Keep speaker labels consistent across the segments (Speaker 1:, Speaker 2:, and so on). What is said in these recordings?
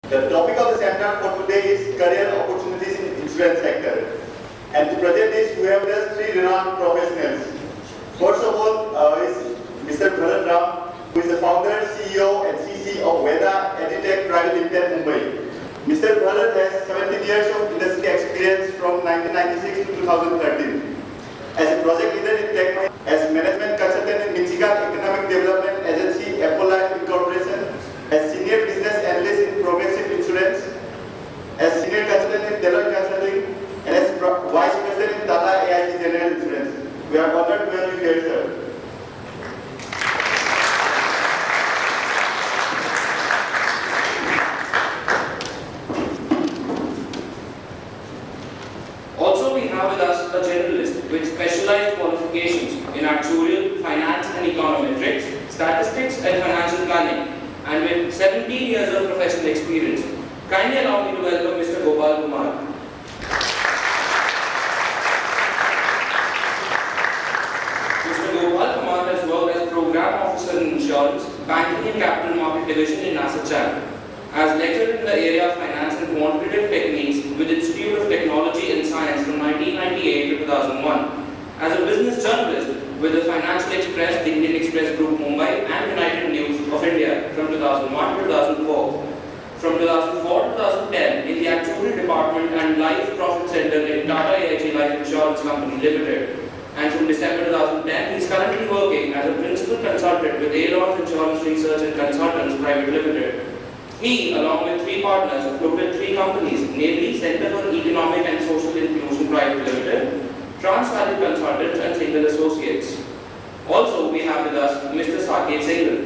Speaker 1: The topic of the seminar for today is career opportunities in insurance sector. And to present this, we have just three renowned professionals. First of all is Mr. Bharat Ram, who is the founder, CEO and CC of Veda Editech Private Limited, Mumbai. Mr. Bharat has 17 years of industry experience from 1996 to 2013. As a project leader in tech, as management consultant in Michigan Economic Development Agency, Apple Life Incorporation, as senior business analyst in Progressive Insurance, as senior consultant in Deloitte Consulting, and as vice president in Tata AIG General Insurance. We are honored to have you here, sir.
Speaker 2: Also, we have with us a generalist with specialized qualifications in actuarial, finance and econometrics, statistics and financial planning, and with 17 years of professional experience. Kindly allow me to welcome Mr. Gopal Kumar. Mr. Gopal Kumar has worked as Program Officer in Insurance, Banking and Capital Market Division in ASSOCHAM, as lecturer in the area of finance and quantitative techniques with Institute of Technology and Science from 1998 to 2001, as a business journalist with the Financial Express, the Indian Express Group Mumbai and United News of India from 2001 to 2004. From 2004 to 2010 in the Actuarial Department and Life Profit Center in Tata AIG Life Insurance Company Limited. And from December 2010, he is currently working as a principal consultant with A-Lodge Insurance Research and Consultants Private Limited. He, along with three partners, have floated three companies, namely Center for Economic and Social Inclusion Private Limited, Trans-Valley Consultants and Single Associates. Also, we have with us Mr. Saket Singhal.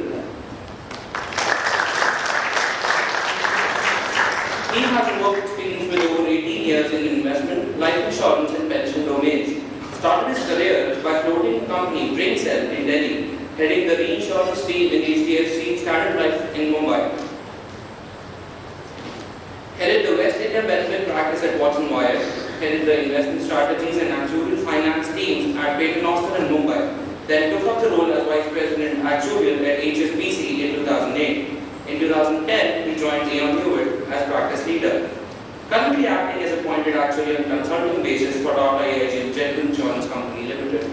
Speaker 2: He has work experience with over 18 years in investment, life insurance and pension domains. Started his career by floating a company, Brinkcell, in Delhi, heading the reinsurance team in HDFC Standard Life in Mumbai. Headed the West India Benefit Practice at Watson Wyatt, headed the investment strategies and actuarial finance teams at Paternoster and Mumbai. Then took up the role as Vice President Actuarial at HSBC in 2008. In 2010, he joined Leon Hewitt as practice leader. Currently acting as appointed actuary on consulting basis for Tata AIG General Insurance Company Limited.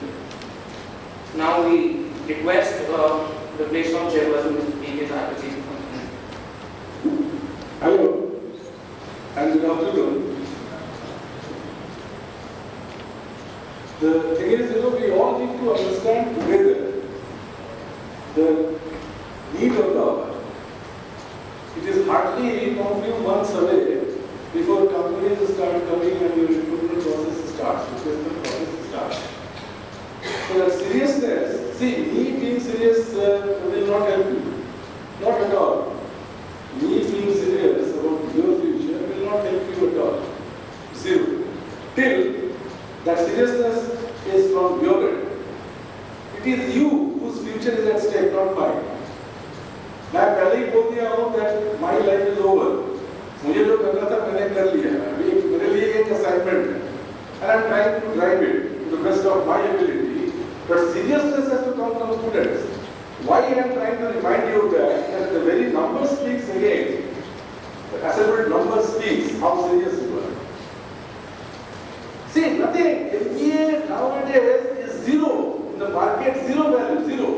Speaker 2: Now we request the place of chairperson Mr. P.K. Chatterjee.
Speaker 3: Hello and good afternoon. The thing is, we all need to understand together the need of the hour. It is hardly a few months away before companies start coming and the recruitment process starts, replacement process starts. So that seriousness, see, me being serious will not help you. Not at all. Me being serious about your future will not help you at all. Zero. Till that seriousness is from your end. It is you whose future is at stake, not mine. मैं पहले ही बोल दिया हूँ that my life is over. मुझे जो करना था मैंने कर लिया. अभी मेरे लिए एक assignment है, and I'm trying to drive it to the best of my ability. But seriousness has to come from students. Why I am trying to remind you that the very number speaks again. The assembled number speaks how serious you are. See, nothing. MBA nowadays is zero in the market. Zero value. Zero.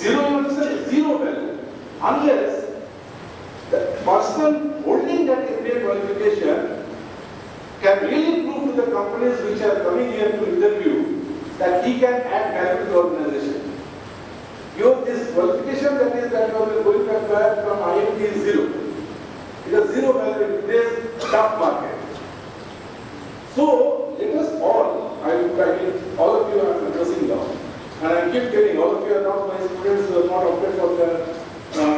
Speaker 3: Zero, you understand? Zero value. Unless the person holding that MBA qualification can really prove to the companies which are coming here to interview that he can add value to the organization. This qualification that you are going to acquire from IMT is zero. It is zero value in today's tough market. So, let us all, all of you are addressing now. And I keep telling, all of you are not my students who are not opted for the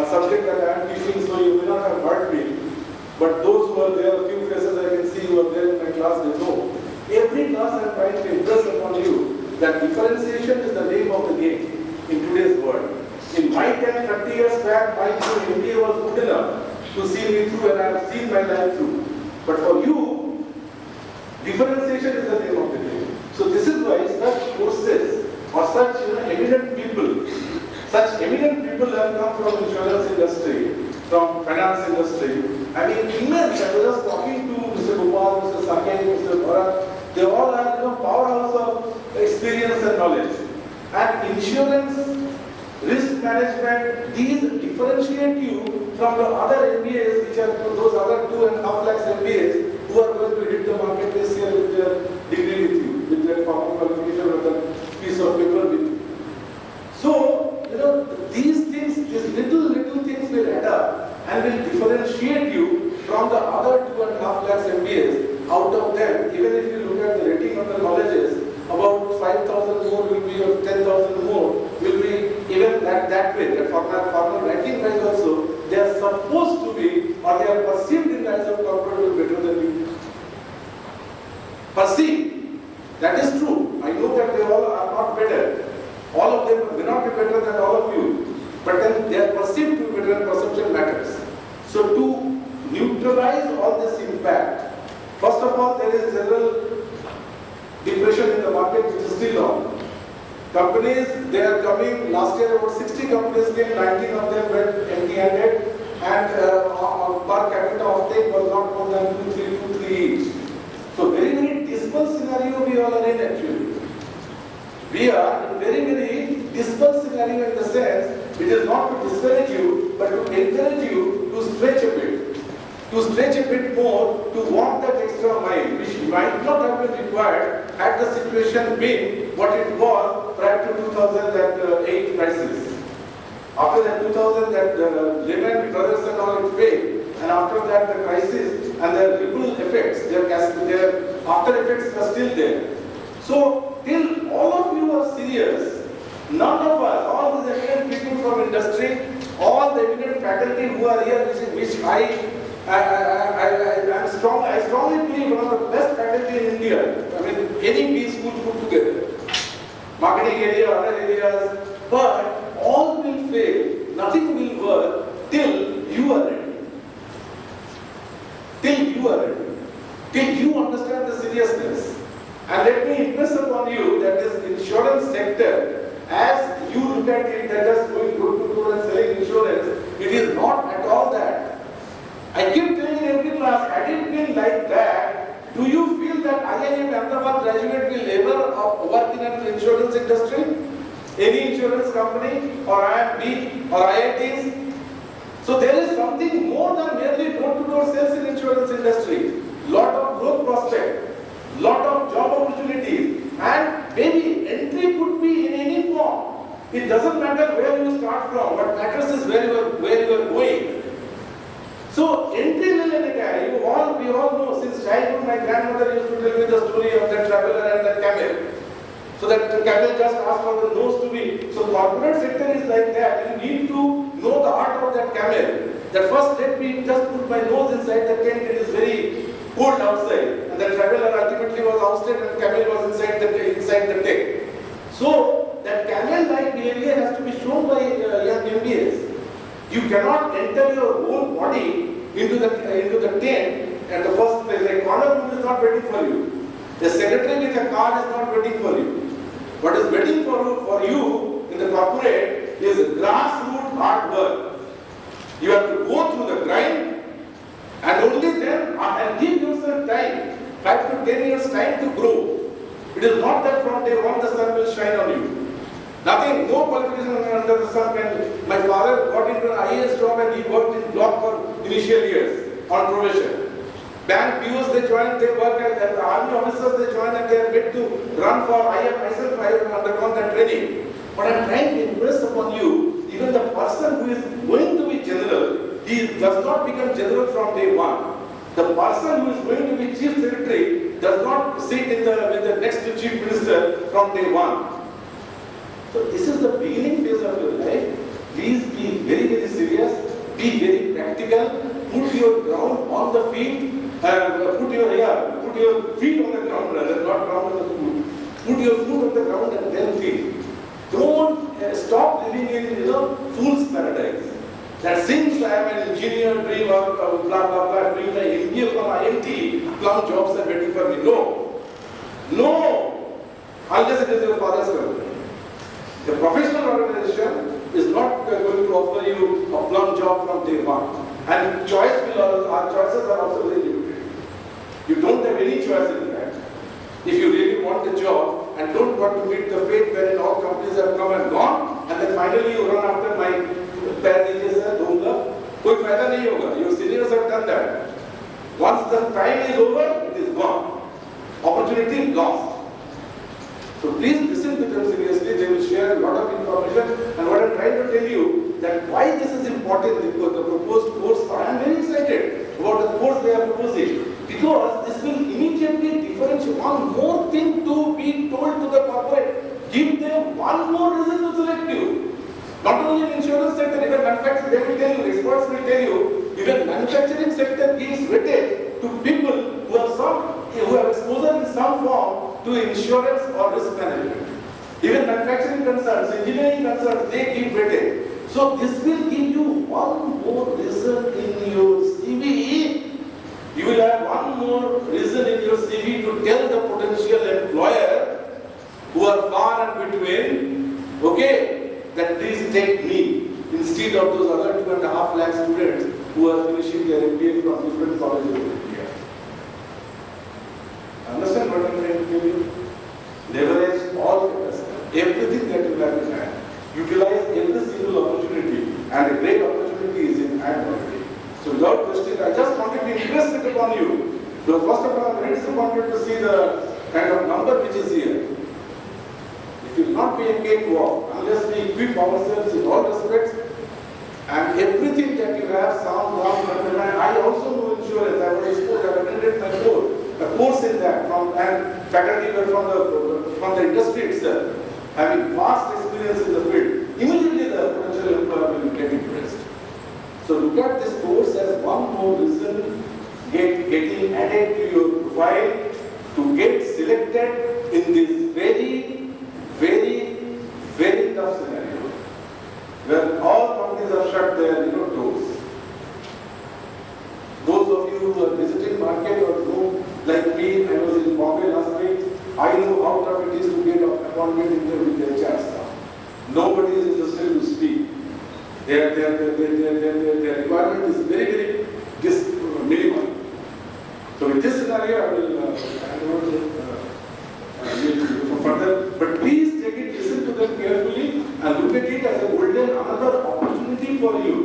Speaker 3: subject that I am teaching, so you may not have heard me. But those who are there, a few faces I can see who are there in my class, they know. Every class I am trying to impress upon you that differentiation is the name of the game in today's world. In my 10, 30 years back, my MBA was good enough to see me through and I have seen my life through. But for you, differentiation is the name of the game. So this is why such courses or such eminent people have come from insurance industry from finance industry. I mean, immense. I was just talking to Mr. Gopal, Mr. Saket, Mr. Bharat. They all have powerhouse of experience and knowledge. And insurance, risk management, these differentiate you from the other MBAs, which are those other 2.5 lakhs MBAs who are going to hit the market this year with their degree with you, with their formal qualification or the piece of paper with you. So, these things, these little things will add up and will differentiate you from the other 2.5 lakhs MBAs. Out of them, even if you look at the rating of the colleges, about 5,000 more will be, or 10,000 more will be even that way. That formal ranking wise also, they are supposed to be, or they are perceived in the eyes of corporate will be better than you. Perceived. That is true. I know that they all are not better. All of them may not be better than all of you. But then they are perceived to be better, and perception matters. So to neutralize all this impact, first of all, there is general depression in the market which is still on. Companies, they are coming, last year about 60 companies came, 19 of them went empty-handed, and per capita offtake was not more than 2-3 each. So very dismal scenario we all are in actually. We are in very dismal scenario in the sense, it is not to discourage you, but to encourage you to stretch a bit. To stretch a bit more, to walk that extra mile, which might not have been required had the situation been what it was prior to 2008 crisis. After that 2000, that Lehman Brothers and all, it failed. And after that, the crisis and the ripple effects, their after effects are still there. So, till all of you are serious, none of us, all these eminent people from industry, all the eminent faculty who are here, which I strongly believe one of the best faculty in India. I mean, any B school put together. Marketing area, other areas, but all will fail. Nothing will work till you are ready. Till you are ready. Till you understand the seriousness. And let me impress upon you that this insurance sector, as you look at it, that just going door to door and selling insurance, it is not at all that. I keep telling every class, had it been like that, do you feel that IIM Ahmedabad graduate will ever work in an insurance industry? Any insurance company, or IMT, or IITs? So there is something more than merely door-to-door sales in insurance industry. Lot of growth prospect, lot of job opportunities, and maybe entry could be in any form. It doesn't matter where you start from. What matters is where you are going. So entry level guy, we all know since childhood. My grandmother used to tell me the story of that traveler and that camel. So that camel just asked for the nose to be. So corporate sector is like that. You need to know the art of that camel. That first, let me just put my nose inside the tent. It is very cold outside, and the traveler ultimately was ousted, and camel was inside the tent. So that camel-like behavior has to be shown by young MBAs. You cannot enter your whole body into the tent at the first place. Like corner room is not waiting for you. The secretary with a card is not waiting for you. What is waiting for you in the corporate is grassroots hard work. You have to go through the grind, and only then and give yourself time, 5 to 10 years time to grow. It is not that from day one the sun will shine on you. Nothing, no qualification under the sun can. My father got into an IAS job and he worked in block for initial years on probation. Bank POs they join, they work as army officers, they join and they are made to run for myself, I have undergone that training. But I am trying to impress upon you, even the person who is going to be general, he does not become general from day one. The person who is going to be chief secretary does not sit with the next chief minister from day one. So this is the beginning phase of your life. Please be very serious, be very practical, put your ground on the feet, put your feet on the ground rather, not ground on the foot. Put your foot on the ground and then think. Don't stop living in fool's paradise. That since I am an engineer doing blah blah blah, doing my MBA from IMT, plum jobs are waiting for me. No, unless it is your father's company. The professional organization is not going to offer you a plum job from day one. And our choices are also very limited. You don't have any choice in fact. If you really want a job and don't want to meet the fate wherein all companies have come and gone, and then finally you run after my parents, koi fayda nahi hoga. Your seniors have done that. Once the time is over, it is gone. Opportunity lost. So please listen to them seriously. They will share a lot of information. And what I'm trying to tell you, that why this is important, because the proposed course, I am very excited about the course they are proposing. Because this will immediately differentiate one more thing to be told to the corporate. Give them one more reason to select you. Not only in insurance sector, even manufacturing, they will tell you, experts will tell you, even manufacturing sector gives weightage to people who have exposure in some form to insurance or risk management. Even manufacturing concerns, engineering concerns, they give weightage. So this will give you one more reason in your CV. You will have one more reason in your CV to tell the potential employer who are far and between, okay, that please take me instead of those other 2.5 lakh students who are finishing their MBA from different colleges in India. Understand what I'm trying to tell you? Leverage all capacity, everything that you have in hand. Utilize every single opportunity, and a great opportunity is in hand already. So without question, I just wanted to impress it upon you. So first of all, I'm very disappointed to see the kind of number which is here. It will not be a cakewalk unless we equip ourselves in all respects, and everything that you have, sound, ground, I also know insurance. I was exposed, I attended my course in that, and faculty were from the industry itself, having vast experience in the field. Immediately the potential employer will get impressed. So look at this course as one more reason getting added to your profile to get selected in this very, very, very tough scenario where all companies have shut their doors. Those of you who are visiting market or know, like me, I was in Bombay last week, I know how tough it is to get an appointment with the HR staff. Nobody is interested to speak. Their requirement is very, very minimal. So in this scenario, I will hand over for further. But please take it, listen to them carefully, and look at it as a golden another opportunity for you.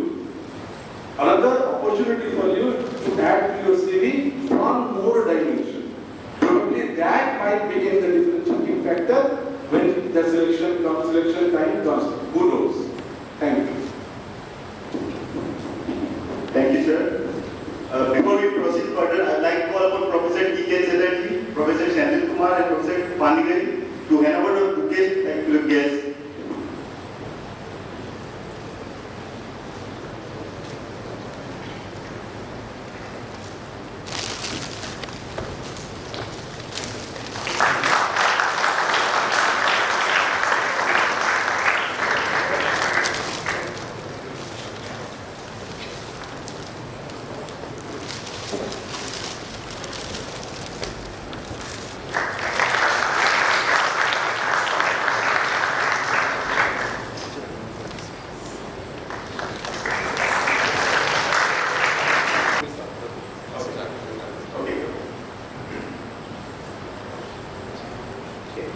Speaker 3: Another opportunity for you to add to your CV one more dimension. Probably that might become the differentiating factor when the selection time comes. Who knows? Thank you.
Speaker 1: Thank you, sir. Before we proceed further, I'd like to call upon Professor T.K. Chatterjee, Professor Shantil Kumar, and Professor Panigari to hand over the bouquet to the guests.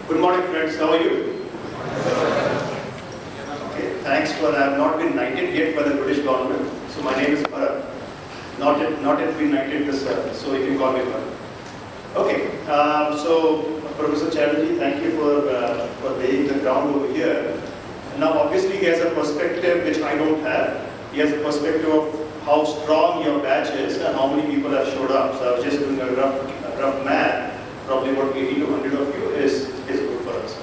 Speaker 4: Good morning, friends. How are you? Okay, thanks for. I have not been knighted yet by the British government. So my name is Bharat. Not yet been knighted this so you can call me Bharat. Okay. So Professor Chatterjee, thank you for laying the ground over here. Now, obviously, he has a perspective which I don't have. He has a perspective of how strong your batch is and how many people have showed up. So I was just doing a rough math. Probably about 80 to 100 of you is good for us.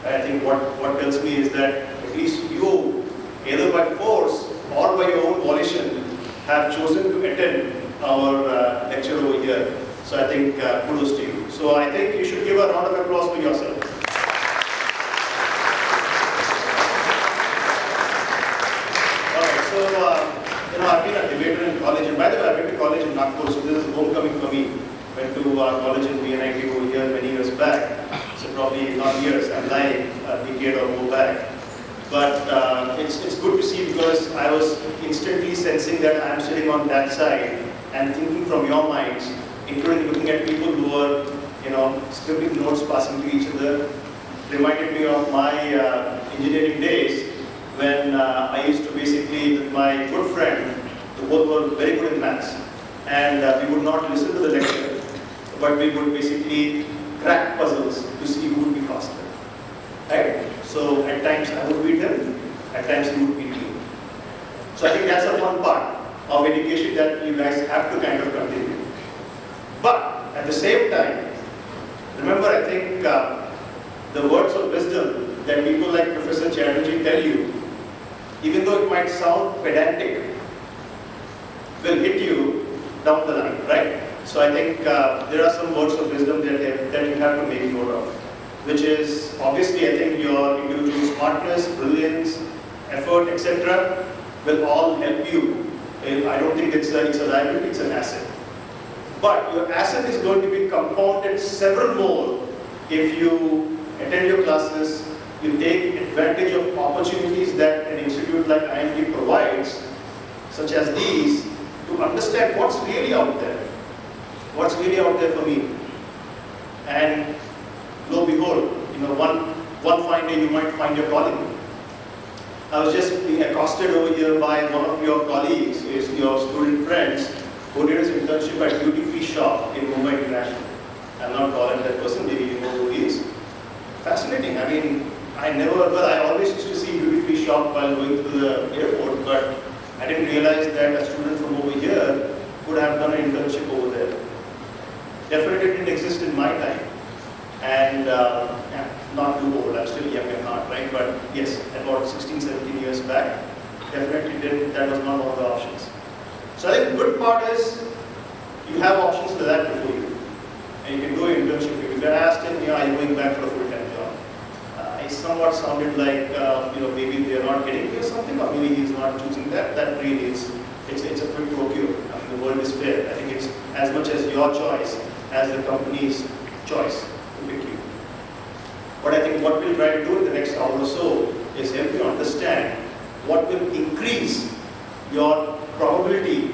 Speaker 4: I think what tells me is that at least you, either by force or by your own volition, have chosen to attend our lecture over here. So I think kudos to you. So I think you should give a round of applause for yourself. Alright, so I've been a debater in college, and by the way, I went to college in Nagpur, so this is homecoming for me. Went to college in IMT over here many years back, so probably not years, I'm lying, a decade or more back. But it's good to see, because I was instantly sensing that I'm sitting on that side and thinking from your minds, including looking at people who were, scribbling notes, passing to each other. Reminded me of my engineering days when I used to basically, with my good friend, the both were very good in maths, and we would not listen to the lecture, but we would basically crack puzzles to see who would be faster. Right? So at times I would beat him, at times he would beat me. So I think that's a fun part of education that you guys have to kind of continue. But at the same time, remember, I think the words of wisdom that people like Professor Chatterjee tell you, even though it might sound pedantic, will hit you down the line, right? So I think there are some words of wisdom that you have to make note of, which is obviously, I think your individual smartness, brilliance, effort, etc. will all help you. I don't think it's a liability, it's an asset. But your asset is going to be compounded several more if you attend your classes, you take advantage of opportunities that an institute like IMT provides, such as these, to understand what's really out there. What's really out there for me. And lo and behold, one fine day you might find your calling. I was just being accosted over here by one of your colleagues, your student friends, who did his internship at duty-free shop in Mumbai International. I'm not calling that person, maybe you know who he is. Fascinating. I mean, I always used to see duty-free shop while going to the airport, but I didn't realize that a student from over here could have done an internship over there. Definitely didn't exist in my time. And not too old, I'm still young at heart, right? But yes, about 16, 17 years back, definitely that was not one of the options. So I think the good part is you have options to that before you. And you can do an internship. If you're asked him, are you going back for a full-time job? It somewhat sounded like, maybe they're not getting me or something, or maybe he's not choosing that. That really is, it's a quick procure. I mean, the world is fair. I think it's as much as your choice as the company's choice to pick you. But I think what we'll try to do in the next hour or so is help you understand what will increase your probability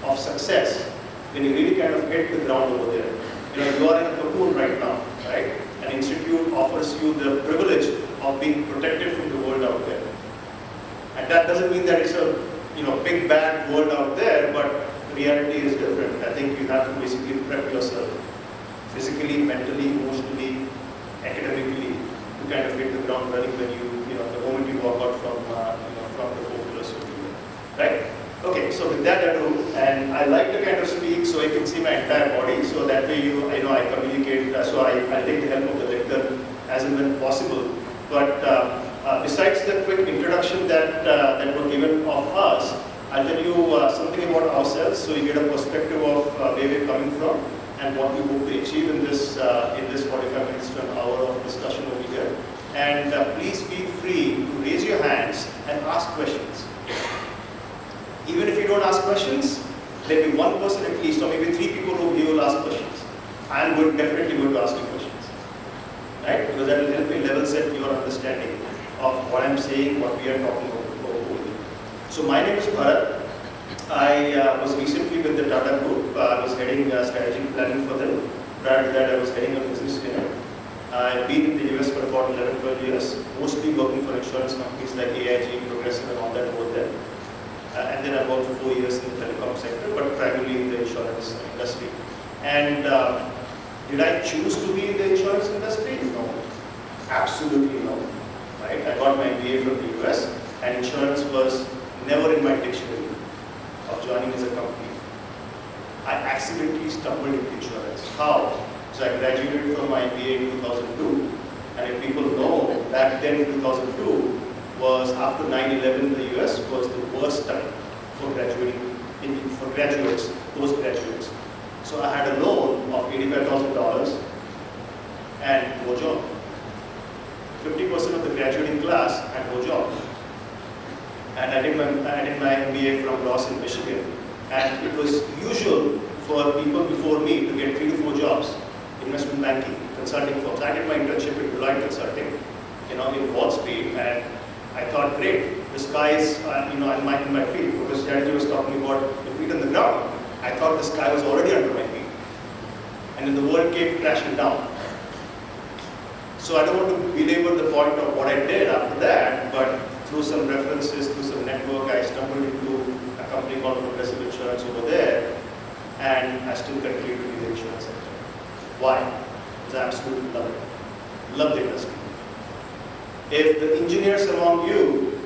Speaker 4: of success when you really kind of hit the ground over there. You are in a cocoon right now, right? An institute offers you the privilege of being protected from the world out there. And that doesn't mean that it's a big bad world out there, but the reality is different. I think you have to basically prep yourself physically, mentally, emotionally, academically to kind of hit the ground running when the moment you walk out from the 4 pillars of you, right? Okay, so with that I do, and I like to kind of speak so I can see my entire body, so that way I communicate, so I take the help of the lector as and when possible. But besides the quick introduction that were given of us, I'll tell you something about ourselves, so you get a perspective of where we're coming from and what we hope to achieve in this 45 minutes to an hour of discussion over here. And please feel free to raise your hands and ask questions. Even if you don't ask questions, there'll be one person at least, or maybe 3 people who will ask questions. I'm definitely going to ask you questions, right? Because that will help me level set your understanding of what I'm saying, what we are talking about. So my name is Bharat. I was recently with the Tata Group. I was heading strategic planning for them. Prior to that, I was heading a business unit. I've been in the US for about 11, 12 years, mostly working for insurance companies like AIG, Progressive, and all that over there. And then I worked for 4 years in the telecom sector, but primarily in the insurance industry. And did I choose to be in the insurance industry? No, absolutely no. Right? I got my MBA from the US, and insurance was never in my dictionary of joining as a company. I accidentally stumbled into insurance. How? So I graduated from my MBA in 2002, and if people know, back then in 2002, was after 9/11 in the US was the worst time for graduating, for graduates, postgraduates. So I had a loan of $85,000 and no job. 50% of the graduating class had no job. And I did my MBA from Ross in Michigan. And it was usual for people before me to get 3 to 4 jobs, investment banking, consulting firms. I did my internship at Deloitte Consulting, in Wall Street, and I thought, great, the sky is, in my feet, because Strategy was talking about the feet on the ground. I thought the sky was already under my feet. And then the world came crashing down. So I don't want to belabor the point of what I did after that, but through some references, through some network, I stumbled into a company called Progressive Insurance over there, and I still continue to be in the insurance sector. Why? Because I absolutely love it. Love the industry. If the engineers among you,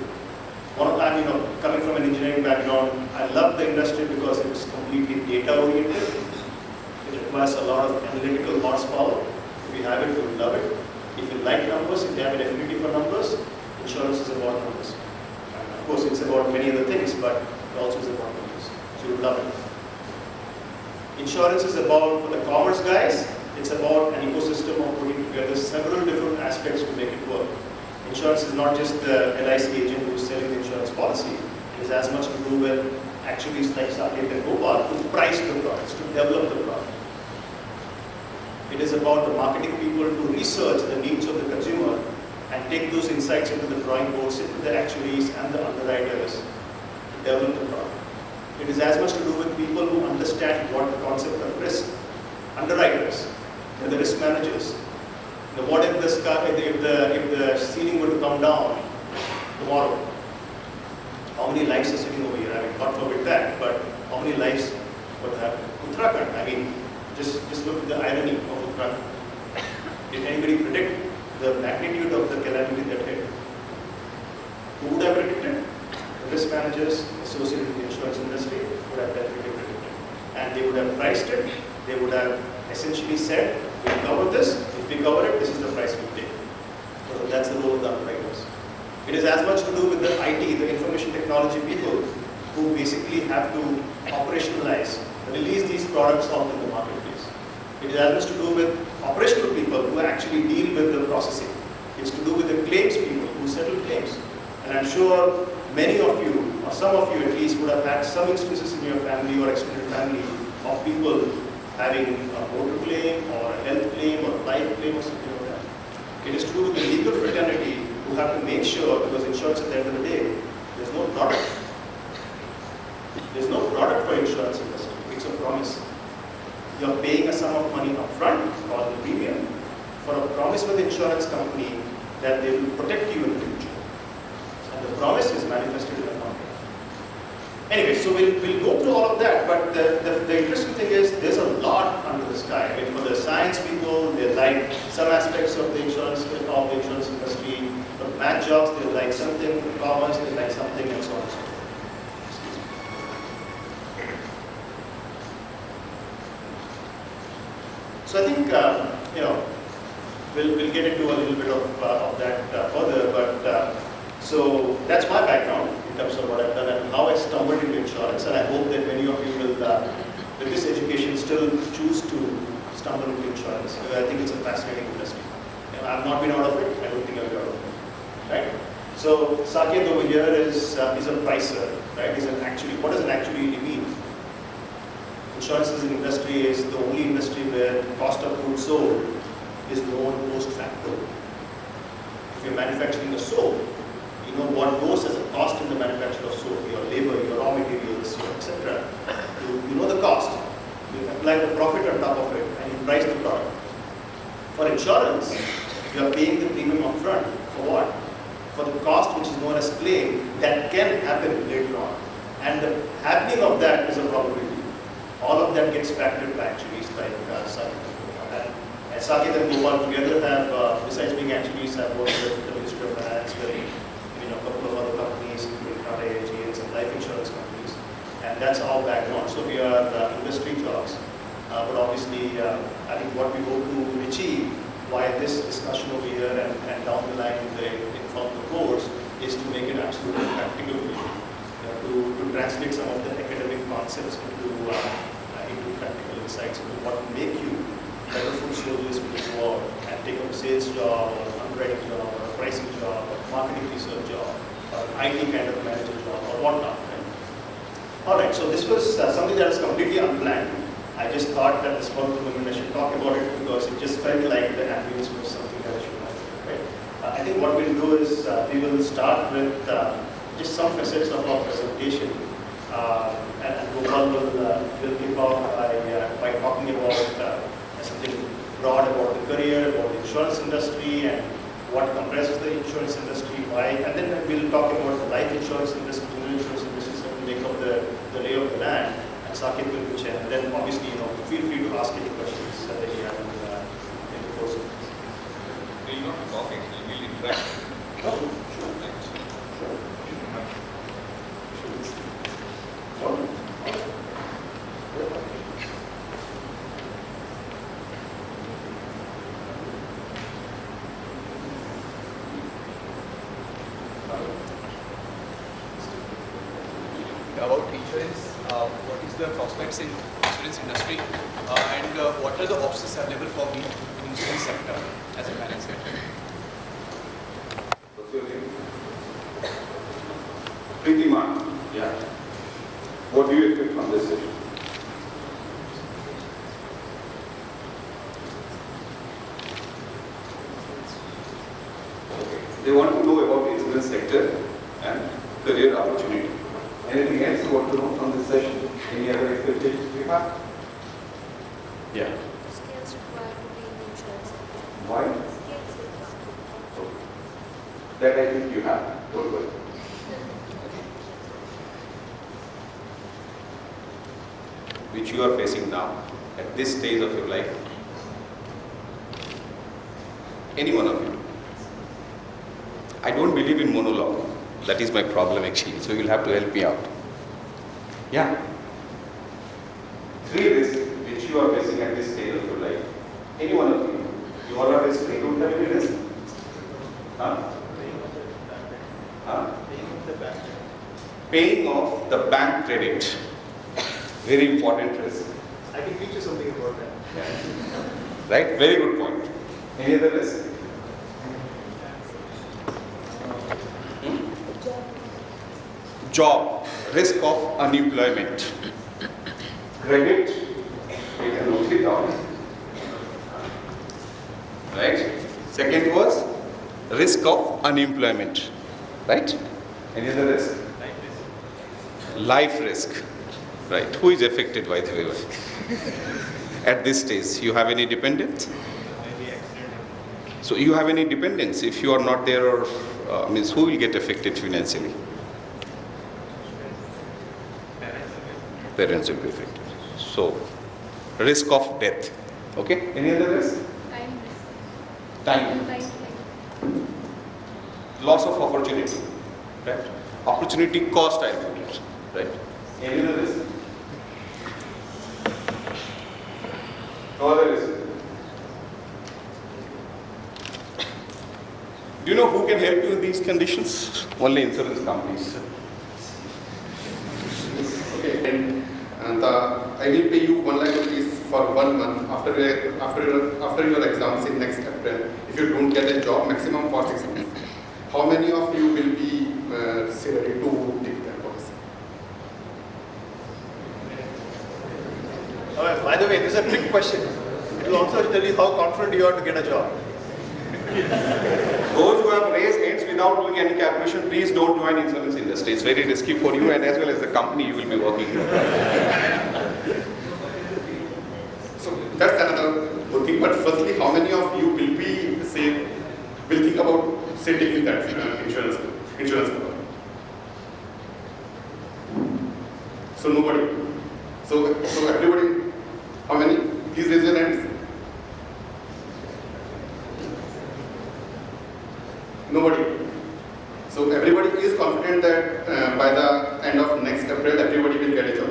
Speaker 4: coming from an engineering background, I love the industry because it's completely data oriented. It requires a lot of analytical horsepower. If you have it, you will love it. If you like numbers, if you have an affinity for numbers, insurance is about numbers. And of course, it's about many other things, but it also is about numbers. So you will love it. Insurance is about, for the commerce guys, it's about an ecosystem of putting together several different aspects to make it work. Insurance is not just the LIC agent who's selling the insurance policy. It has as much to do with actually like Saket and Gopal to price the products, to develop the product. It is about the marketing people to research the needs of the consumer and take those insights into the drawing board, sit with the actuaries and the underwriters to develop the product. It is as much to do with people who understand what the concept of risk, underwriters and the risk managers. Now, what if the ceiling were to come down tomorrow? How many lives are sitting over here? I mean, God forbid that, but how many lives would happen? Uttarakhand, I mean, just look at the irony of Uttarakhand. Did anybody predict the magnitude of the calamity that hit? Who would have predicted? The risk managers associated with the insurance industry would have definitely predicted. And they would have priced it. They would have essentially said, we'll cover this. If we cover it, this is the price we take. So that's the role of the underwriters. It is as much to do with the IT, the information technology people, who basically have to operationalize, release these products out in the marketplace. It is as much to do with operational people who actually deal with the processing. It's to do with the claims people who settle claims. And I'm sure many of you, or some of you at least, would have had some instances in your family or extended family of people having a motor claim or a health claim or a life claim or something like that. It is to do with the legal fraternity who have to make sure, because insurance at the end of the day, there's no product. There's no product for insurance industry. It's a promise. You're paying a sum of money upfront, called the premium, for a promise with the insurance company that they will protect you in the future. And the promise is manifested in a contract. Anyway, so we'll go through all of that, but the interesting thing is there's a lot under the sky. I mean, for the science people, they like some aspects of the insurance industry. For math jobs, they like something. For commerce, they like something, and so on and so forth. Excuse me. So I think we'll get into a little bit of that further, but so that's my background in terms of what I've done and how I stumbled into insurance, and I hope that many of you will, with this education, still choose to stumble into insurance, because I think it's a fascinating industry. I've not been out of it, I don't think I'll be out of it, right? So Saket over here is a pricer, right? What does an actuary really mean? Insurance as an industry is the only industry where the cost of goods sold is known post facto. If you're manufacturing a soap, you know what goes as a cost in the manufacture of soap, your labor, your raw materials, etc. You know the cost. You apply the profit on top of it and you price the product. For insurance, you are paying the premium upfront. For what? For the cost which is known as claim that can happen later on. And the happening of that is a probability. All of that gets factored by actuaries like Saket and Gopal. And Saket and Gopal together have, besides being actuaries, have worked with the Ministry of Finance, a couple of other companies, including Tata AIG and some life insurance companies. And that's our background. So we are industry jobs. But obviously, I think what we hope to achieve via this discussion over here and down the line from the course is to make it absolutely practical for you. To translate some of the academic concepts into practical insights into what will make you better food soldiers when you go out and take up a sales job or an underwriting job or a pricing job or a marketing research job or an IT kind of manager job or whatnot. Right? All right, so this was something that was completely unplanned. I just thought that this one moment I should talk about it because it just felt like the ambience was something that I should have. Right? I think what we'll do is we will start with just some facets of our presentation. And Gopal will kick off by talking about something broad about the career, about the insurance industry, and what comprises the insurance industry, why, and then we'll talk about the life insurance industry, general insurance industry, so we'll make up the lay of the land, and Saket will pitch in. And then obviously, feel free to ask any questions that you have in the course of this.
Speaker 5: We'll not talk actually, we'll interact.
Speaker 4: Oh,
Speaker 5: About insurance, what is the prospects in insurance industry, and what are the options available for me in insurance sector as a finance sector?
Speaker 6: What's your name? Pritiman. Yeah. What do you expect from this session? Okay. They want to know about the insurance sector and career opportunity. Anything else you want to know from this session? Any other expectations you have? Yeah.
Speaker 7: Skills required to be in the insurance sector.
Speaker 6: Why?
Speaker 7: Skills required.
Speaker 6: Okay. That I think you have. Don't worry. Which you are facing now, at this stage of your life? Any one of you? I don't believe in monologue. That is my problem actually, so you'll have to help me out. Yeah. 3 risks which you are facing at this stage of your life. Any one of you? You all are risky, don't have any risk? Huh? Huh? Paying off the bank credit. Very important risk.
Speaker 4: I can teach you something about that.
Speaker 6: Yeah. Right? Very good point. Any other risk? Job, risk of unemployment. Credit, we can note it down. Right? Second was risk of unemployment. Right? Any other risk? Life risk. Right? Who is affected by the way? At this stage, you have any dependents? So you have any dependents? If you are not there, or means who will get affected financially? Parents will be affected. So, risk of death. Okay? Any other risk?
Speaker 7: Time risk.
Speaker 6: Time.
Speaker 7: Time.
Speaker 6: Loss of opportunity. Right? Opportunity cost, I put it. Right? Any other risk? No other risk. Do you know who can help you in these conditions? Only insurance companies.
Speaker 8: Okay, and I will pay you 1 lakh rupees for 1 month after your exams in next April. If you don't get a job, maximum for 6 months. How many of you will be ready to take that policy?
Speaker 4: By the way, this is a trick question. It will also tell you how confident you are to get a job.
Speaker 6: Those who have raised hands without doing any calculation, please don't join insurance industry. It's very risky for you and as well as the company you will be working for.
Speaker 8: So that's another good thing. But firstly, how many of you will be will think about taking that insurance cover? So nobody. So everybody. How many? Please raise your hands. Nobody. So everybody is confident that by the end of next April, everybody will get a job.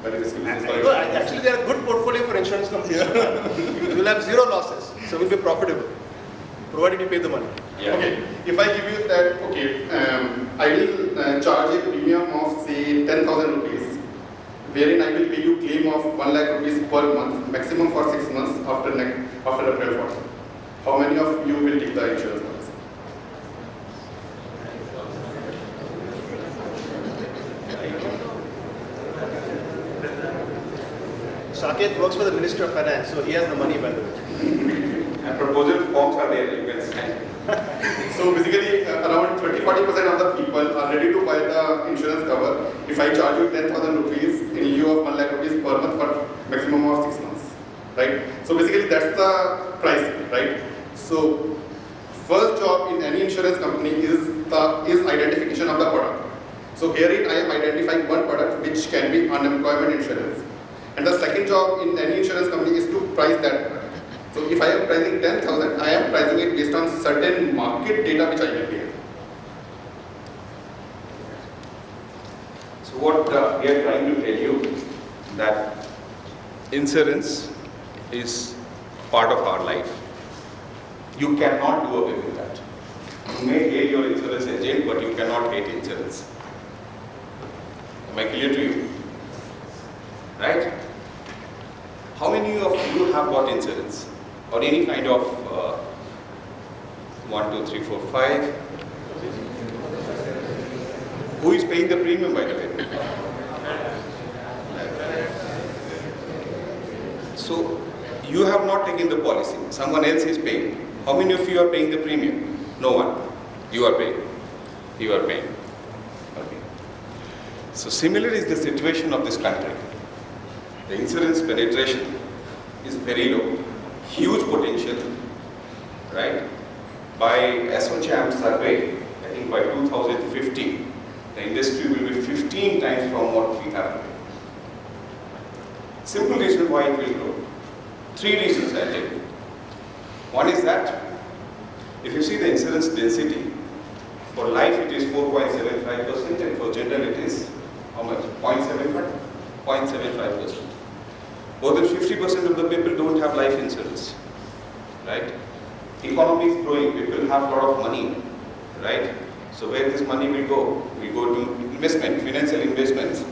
Speaker 8: Very risky business.
Speaker 9: No, actually, they are a good portfolio for insurance companies. You will have 0 losses, so will be profitable, provided you pay the money.
Speaker 6: Yeah.
Speaker 8: Okay, if I give you that, okay, I will charge a premium of say 10,000 rupees, wherein I will pay you claim of 1 lakh rupees per month, maximum for 6 months after April 1st. How many of you will take the insurance policy?
Speaker 9: Saket works for the Minister of Finance, so he has the money, by the way.
Speaker 6: proposal forms are there, you can sign.
Speaker 8: So basically, around 30-40% of the people are ready to buy the insurance cover if I charge you 10,000 rupees in lieu of 1 lakh rupees per month for maximum of 6 months, right? So basically, that's the price, right? So first job in any insurance company is identification of the product. So herein I am identifying one product which can be unemployment insurance. And the second job in any insurance company is to price that product. So if I am pricing 10,000, I am pricing it based on certain market data which I will be having.
Speaker 6: So what we are trying to tell you that insurance is part of our life. You cannot do away with that. You may hate your insurance agent, but you cannot hate insurance. Am I clear to you? Right? How many of you have got insurance? Or any kind of 1, 2, 3, 4, 5? Who is paying the premium, by the way? So, you have not taken the policy. Someone else is paying. How many of you are paying the premium? No one. You are paying. You are paying. Okay. So, similar is the situation of this country. The insurance penetration is very low. Huge potential, right? By ASSOCHAM survey, I think by 2050, the industry will be 15 times from what we have today. Simple reason why it will grow. 3 reasons I'll tell you. One is that, if you see the insurance density, for life it is 4.75% and for general it is, how much? 0.75? 0.75%. More than 50% of the people don't have life insurance, right? Economy is growing, people have a lot of money, right? So where this money will go? We go to investment, financial investments,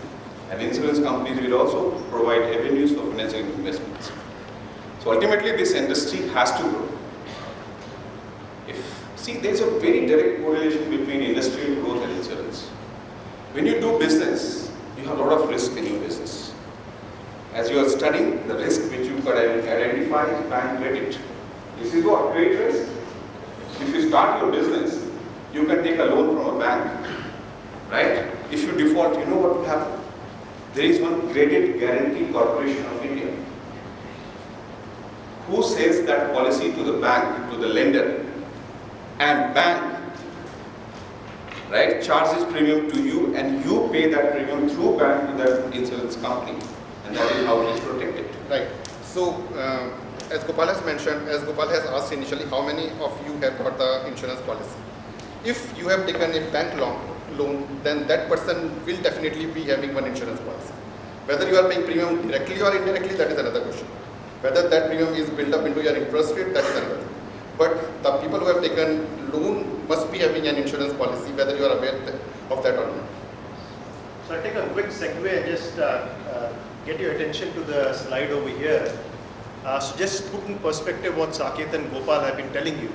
Speaker 6: and insurance companies will also provide avenues for financial investments. So ultimately this industry has to grow. See, there's a very direct correlation between industrial growth and insurance. When you do business, you have a lot of risk in your business. As you are studying, the risk which you could identify is bank credit. This is what? Credit risk. If you start your business, you can take a loan from a bank, right? If you default, you know what will happen? There is one Credit Guarantee Corporation of India. Who sells that policy to the bank, to the lender, and bank, right, charges premium to you and you pay that premium through bank to that insurance company, and that is how it is protected.
Speaker 8: Right. So, as Gopal has mentioned, as Gopal has asked initially, how many of you have got the insurance policy? If you have taken a bank loan, then that person will definitely be having one insurance policy. Whether you are paying premium directly or indirectly, that is another question. Whether that premium is built up into your interest rate, that is another thing. But the people who have taken loan must be having an insurance policy, whether you are aware of that or not.
Speaker 9: So I'll take a quick segue and just get your attention to the slide over here. So just put in perspective what Saket and Gopal have been telling you.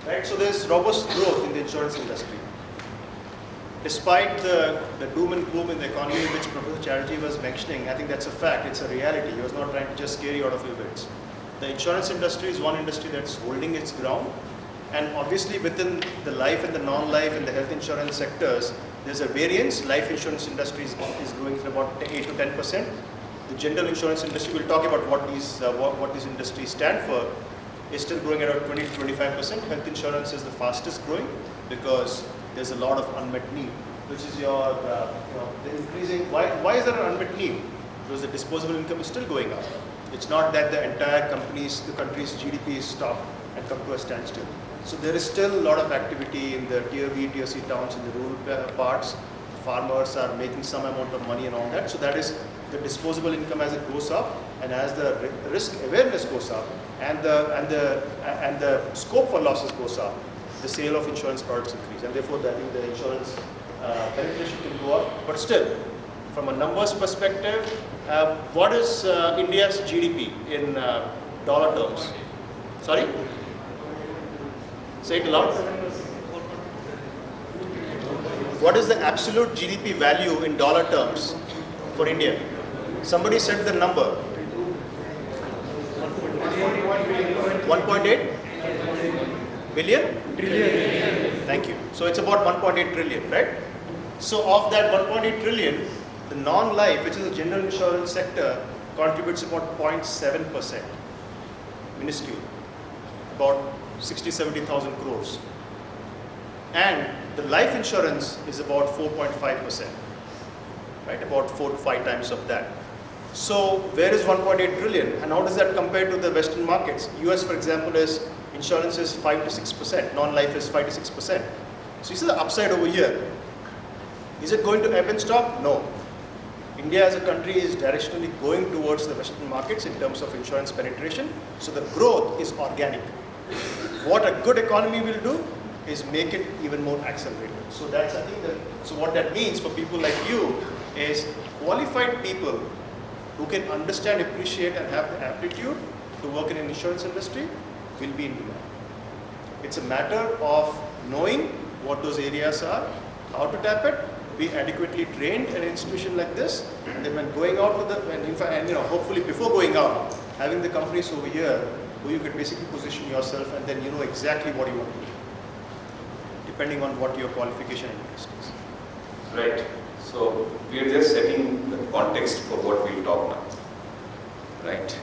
Speaker 9: Right, so there's robust growth in the insurance industry. Despite the doom and gloom in the economy which Professor Chatterjee was mentioning, I think that's a fact, it's a reality. He was not trying to just scare you out of your wits. The insurance industry is one industry that's holding its ground, and obviously within the life and the non-life and the health insurance sectors, there's a variance. Life insurance industry is growing at about 8 to 10%. The general insurance industry, we'll talk about what these industries stand for, is still growing at about 20 to 25%. Health insurance is the fastest growing because there's a lot of unmet need, which is your, the increasing. Why is there an unmet need? Because the disposable income is still going up. It's not that the entire the country's GDP is stopped and come to a standstill. So there is still a lot of activity in the tier B, tier C towns, in the rural parts. Farmers are making some amount of money and all that. So that is the disposable income as it goes up, and as the risk awareness goes up, and the scope for losses goes up, the sale of insurance products increase, and therefore I think the insurance penetration can go up. But still, from a numbers perspective, what is India's GDP in dollar terms? Sorry? Say it aloud. What is the absolute GDP value in dollar terms for India? Somebody said the number. 1.8 billion? Trillion. Thank you. So it's about 1.8 trillion, right? So of that 1.8 trillion, the non-life, which is the general insurance sector, contributes about 0.7%, minuscule, about 60-70,000 crores. And the life insurance is about 4.5%, right? About 4 to 5 times of that. So where is 1.8 trillion, and how does that compare to the Western markets? US, for example, is insurance is 5 to 6%, non-life is 5 to 6%. So you see the upside over here. Is it going to ebb and stop? No. India as a country is directionally going towards the Western markets in terms of insurance penetration. So the growth is organic. What a good economy will do is make it even more accelerated. So that's, I think, so what that means for people like you is qualified people who can understand, appreciate, and have the aptitude to work in an insurance industry will be in demand. It's a matter of knowing what those areas are, how to tap it, be adequately trained in an institution like this, and then when going out to the, and hopefully before going out, having the companies over here who you can basically position yourself, and then you know exactly what you want to do, depending on what your qualification and interest is.
Speaker 6: Right. So we are just setting the context for what we'll talk now. Right.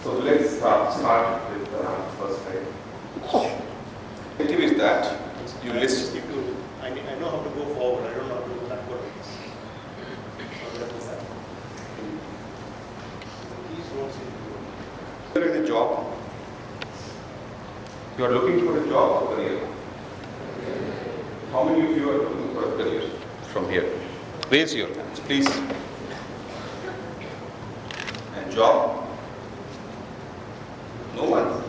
Speaker 6: So let's start with the first right. Objective is that you list.
Speaker 9: I know how to go forward, I don't know how to go backward.
Speaker 6: You are in a job. You are looking for a job or career. How many of you are looking for a career from here? Raise your hands, please. And job? No one.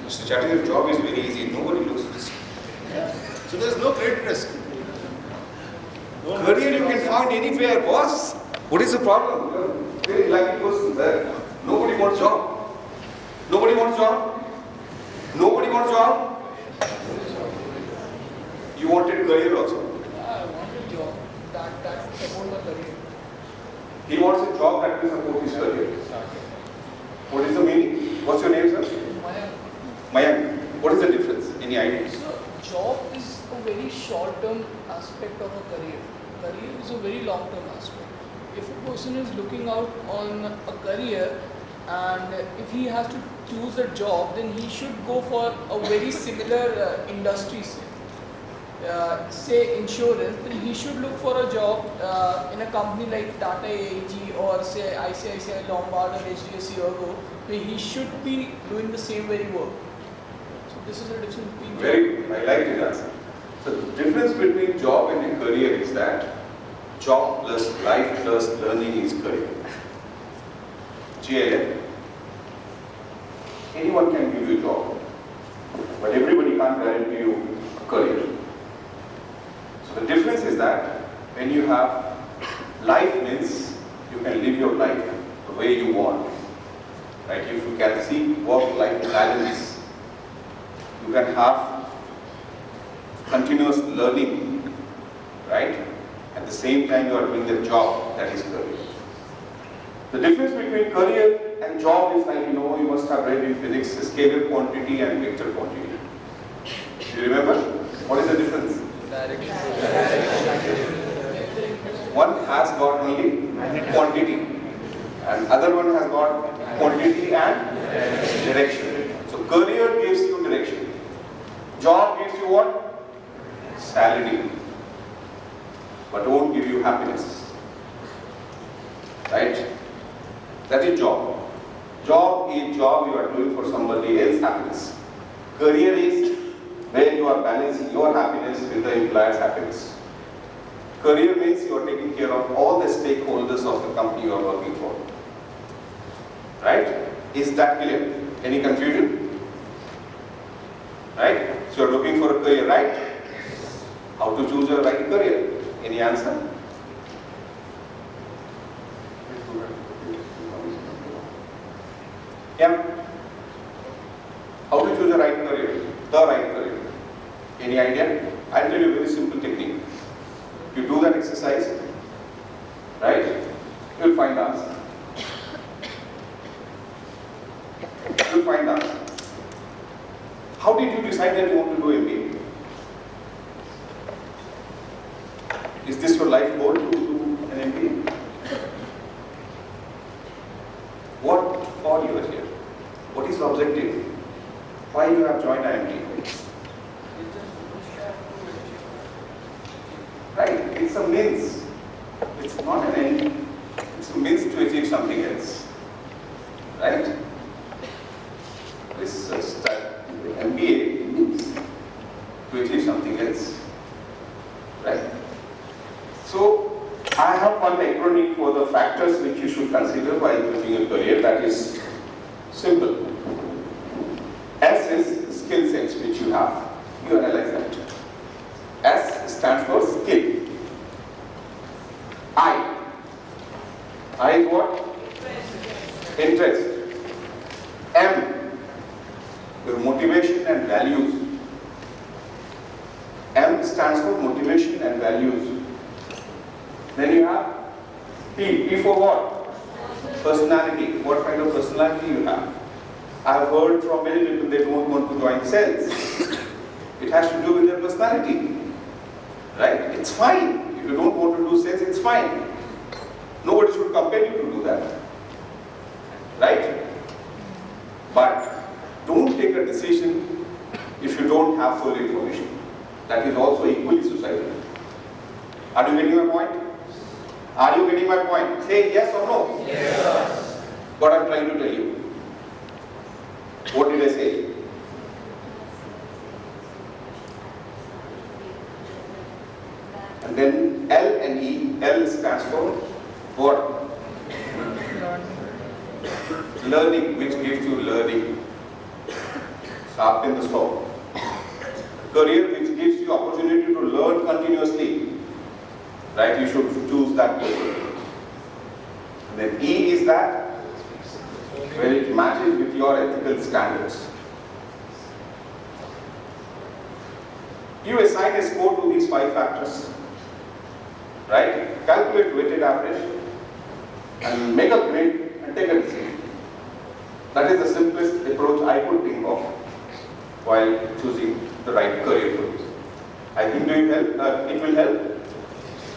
Speaker 6: Mr. Chatterjee's job is very easy. Nobody looks for this.
Speaker 9: So there is no great risk. No
Speaker 6: Career you can find anywhere, boss. What is the problem? You are very lucky person there. Nobody wants job. Nobody wants job. Nobody wants job. You wanted career also.
Speaker 10: I want a job that support my career.
Speaker 6: He wants a job that will support his career. What is the meaning? What's your name, sir? Mayank. What is the difference? Any idea?
Speaker 10: So, job is a very short-term aspect of a career. Career is a very long-term aspect. If a person is looking out on a career and if he has to choose a job, then he should go for a very similar industry. Say insurance, then he should look for a job in a company like Tata AIG or say ICICI Lombard or HDFC Ergo, where he should be doing the same very work. So this is the difference between
Speaker 6: I like the answer. So the difference between job and a career is that job plus life plus learning is career. GLM. Anyone can give you a job, but everybody can't guarantee you a career. So the difference is that when you have life means you can live your life the way you want. Right? If you can see work-life balance, you can have continuous learning, right? At the same time you are doing the job that is career. The difference between career and job is like, you must have read in physics, scalar quantity and vector quantity. Do you remember? What is the difference? One has got only quantity and other one has got quantity and direction. So career gives you direction. Job gives you what? Salary. But won't give you happiness. Right? That is job. Job is job you are doing for somebody else's happiness. Career is where you are balancing your happiness with the employer's happiness. Career means you are taking care of all the stakeholders of the company you are working for. Right? Is that clear? Any confusion? Right? So you are looking for a career, right? How to choose your right career? Any answer? Yeah. How to choose a right career? The right career. Any idea? I'll tell you a very simple technique. You do that exercise, right? You'll find the answer. You'll find the to do an MBA? What for you are here? What is the objective? Why you have joined IMT? Right, it's a means. It's not an end. It's a means to achieve something else. Right? This MBA means to achieve something else. Right? So, I have one acronym for the factors which you should consider while choosing a career. That is simple. S is skill sets which you have. You analyze that. S stands for skill. I is what? Interest. M, your motivation and values. M stands for motivation and values. Then you have P. P for what? Personality. What kind of personality you have? I have heard from many people they don't want to join sales. It has to do with their personality. Right? It's fine. If you don't want to do sales, it's fine. Nobody should compel you to do that. Right? But don't take a decision if you don't have full information. That is also equally suicidal. Are you getting my point? Are you getting my point? Say yes or no. Yes. What I'm trying to tell you. What did I say? And then L and E. L stands for what? Learning, which gives you learning. Sharp in the stop. Career, which gives you opportunity to learn continuously. Right? You should choose that career. And then E is that where it matches with your ethical standards. You assign a score to these 5 factors. Right? Calculate weighted average and make a grade and take a decision. That is the simplest approach I could think of while choosing the right career for you. I think it will help. It will help.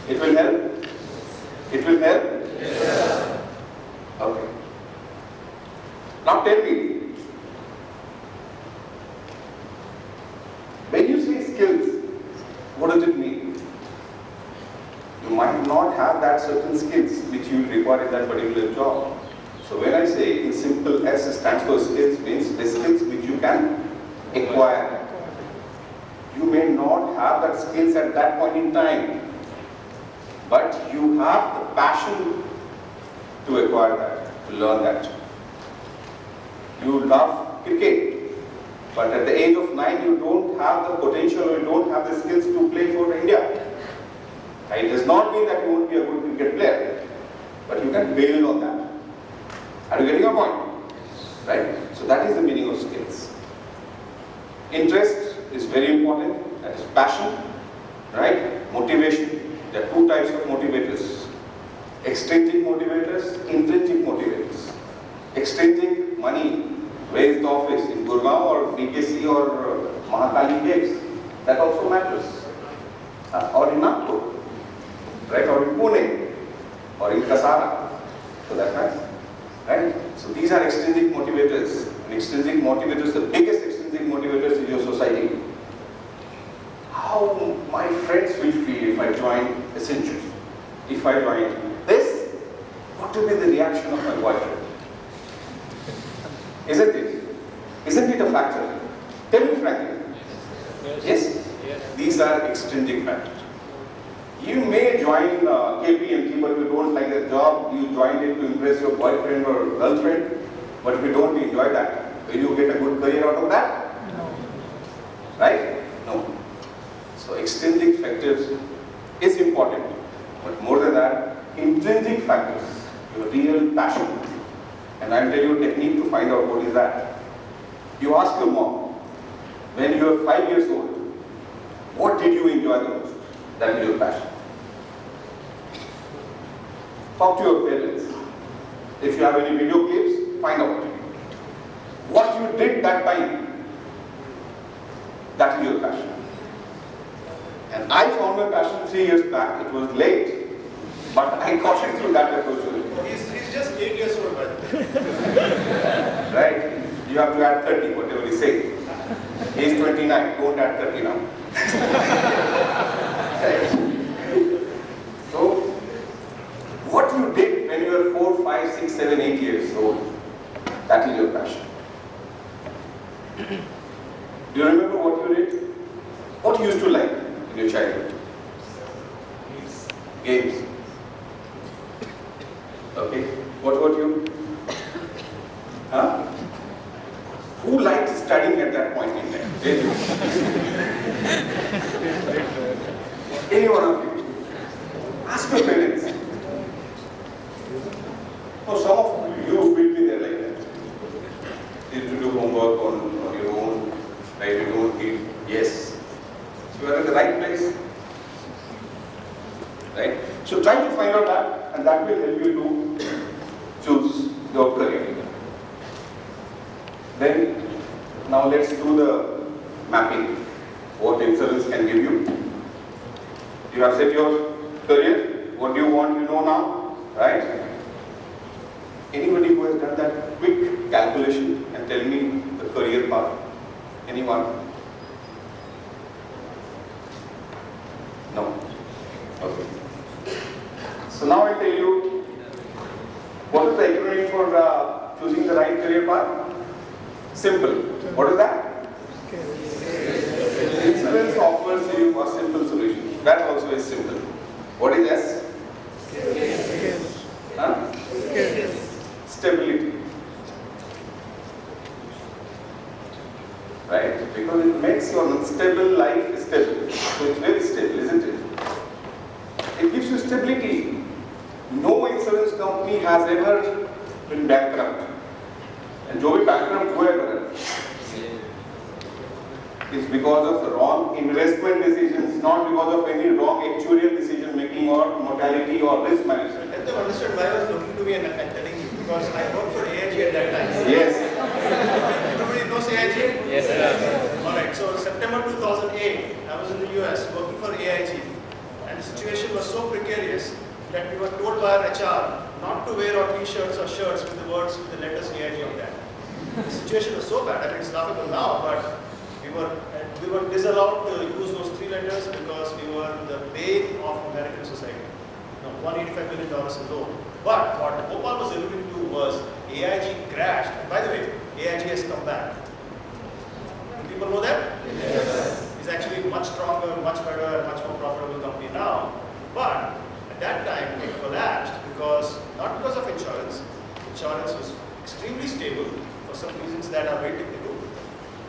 Speaker 6: It will help. It will help. Yes. Okay. Now tell me, when you say skills, what does it mean? You might not have that certain skills which you require in that particular job. So when I say in simple S stands for skills, means the skills which you can acquire. You may not have that skills at that point in time, but you have the passion to acquire that, to learn that. You love cricket, but at the age of 9 you don't have the potential or you don't have the skills to play for India. It does not mean that you won't be a good cricket player, but you can build on that. Are you getting a point? Right? So that is the meaning of skills. Interest is very important, that is passion, right? Motivation. There are 2 types of motivators. Extrinsic motivators, intrinsic motivators. Extrinsic, money, raised office in Gurgaon or BKC or Mahakali Caves, that also matters. Or in Nagpur, right? Or in Pune, or in Kasara, so that matters. Right? So these are extrinsic motivators. And extrinsic motivators, the biggest extrinsic motivators in your society. How my friends will feel if I join Accenture? If I join this, what will be the reaction of my boyfriend? Isn't it? Isn't it a factor? Tell me frankly. Yes? These are extrinsic factors. You may join KPMG, but if you don't like the job, you joined it to impress your boyfriend or girlfriend, but if you don't enjoy that, will you get a good career out of that? No. Right? No. So extrinsic factors is important, but more than that, intrinsic factors, your real passion. And I'll tell you a technique to find out what is that. You ask your mom, when you were 5 years old, what did you enjoy the most? That is your passion. Talk to your parents. If you have any video clips, find out. What you did that time, that is your passion. And I found my passion 3 years back. It was late, you have to add 30, whatever he says. Age 29, don't add 30 now. Right. So, what you did when you were 4, 5, 6, 7, 8 years old, that is your passion. Do you remember what you did? What you used to like in your childhood? Games. Okay. What about you? Huh? Who liked studying at that point in time? Any one of you? Ask your parents. No, some of you will be there like that. You used to do homework on your own, right? You don't eat. Yes. So you are at the right place. Right? So try to find out that, and that will help you to choose your career. Then, now let's do the mapping. What insurance can give you. You have set your career. What do you want, you know now, right? Anybody who has done that quick calculation and tell me the career path? Anyone? No. Okay. So now I tell you, what is the acronym for choosing the right career path? Simple. What is that? Insurance offers you a simple solution. That also is simple. What is S? Huh? Stability. Right? Because it makes your unstable life stable. So it's very stable, isn't it? It gives you stability. No insurance company has ever been bankrupt. And जो भी bankrupt हुआ है it's because of the wrong investment decisions, not because of any wrong actuarial decision making or mortality or risk management.
Speaker 9: Let them understand why I was looking to me and telling you, because I worked for AIG at that time.
Speaker 6: Yes.
Speaker 9: Everybody knows AIG?
Speaker 5: Yes, sir.
Speaker 9: Alright, so September 2008, I was in the US working for AIG, and the situation was so precarious that we were told by our HR not to wear our t-shirts or shirts with the words, with the letters AIG on that. The situation was so bad. I mean, it's laughable now, but we were disallowed to use those three letters because we were the bane of American society. $185 million in loan. But what Gopal was alluding to was AIG crashed. And by the way, AIG has come back. Do people know that? Yes. It's actually much stronger, much better, much more profitable company now. But at that time, it collapsed because, not because of insurance. Insurance was extremely stable for some reasons that are very technical.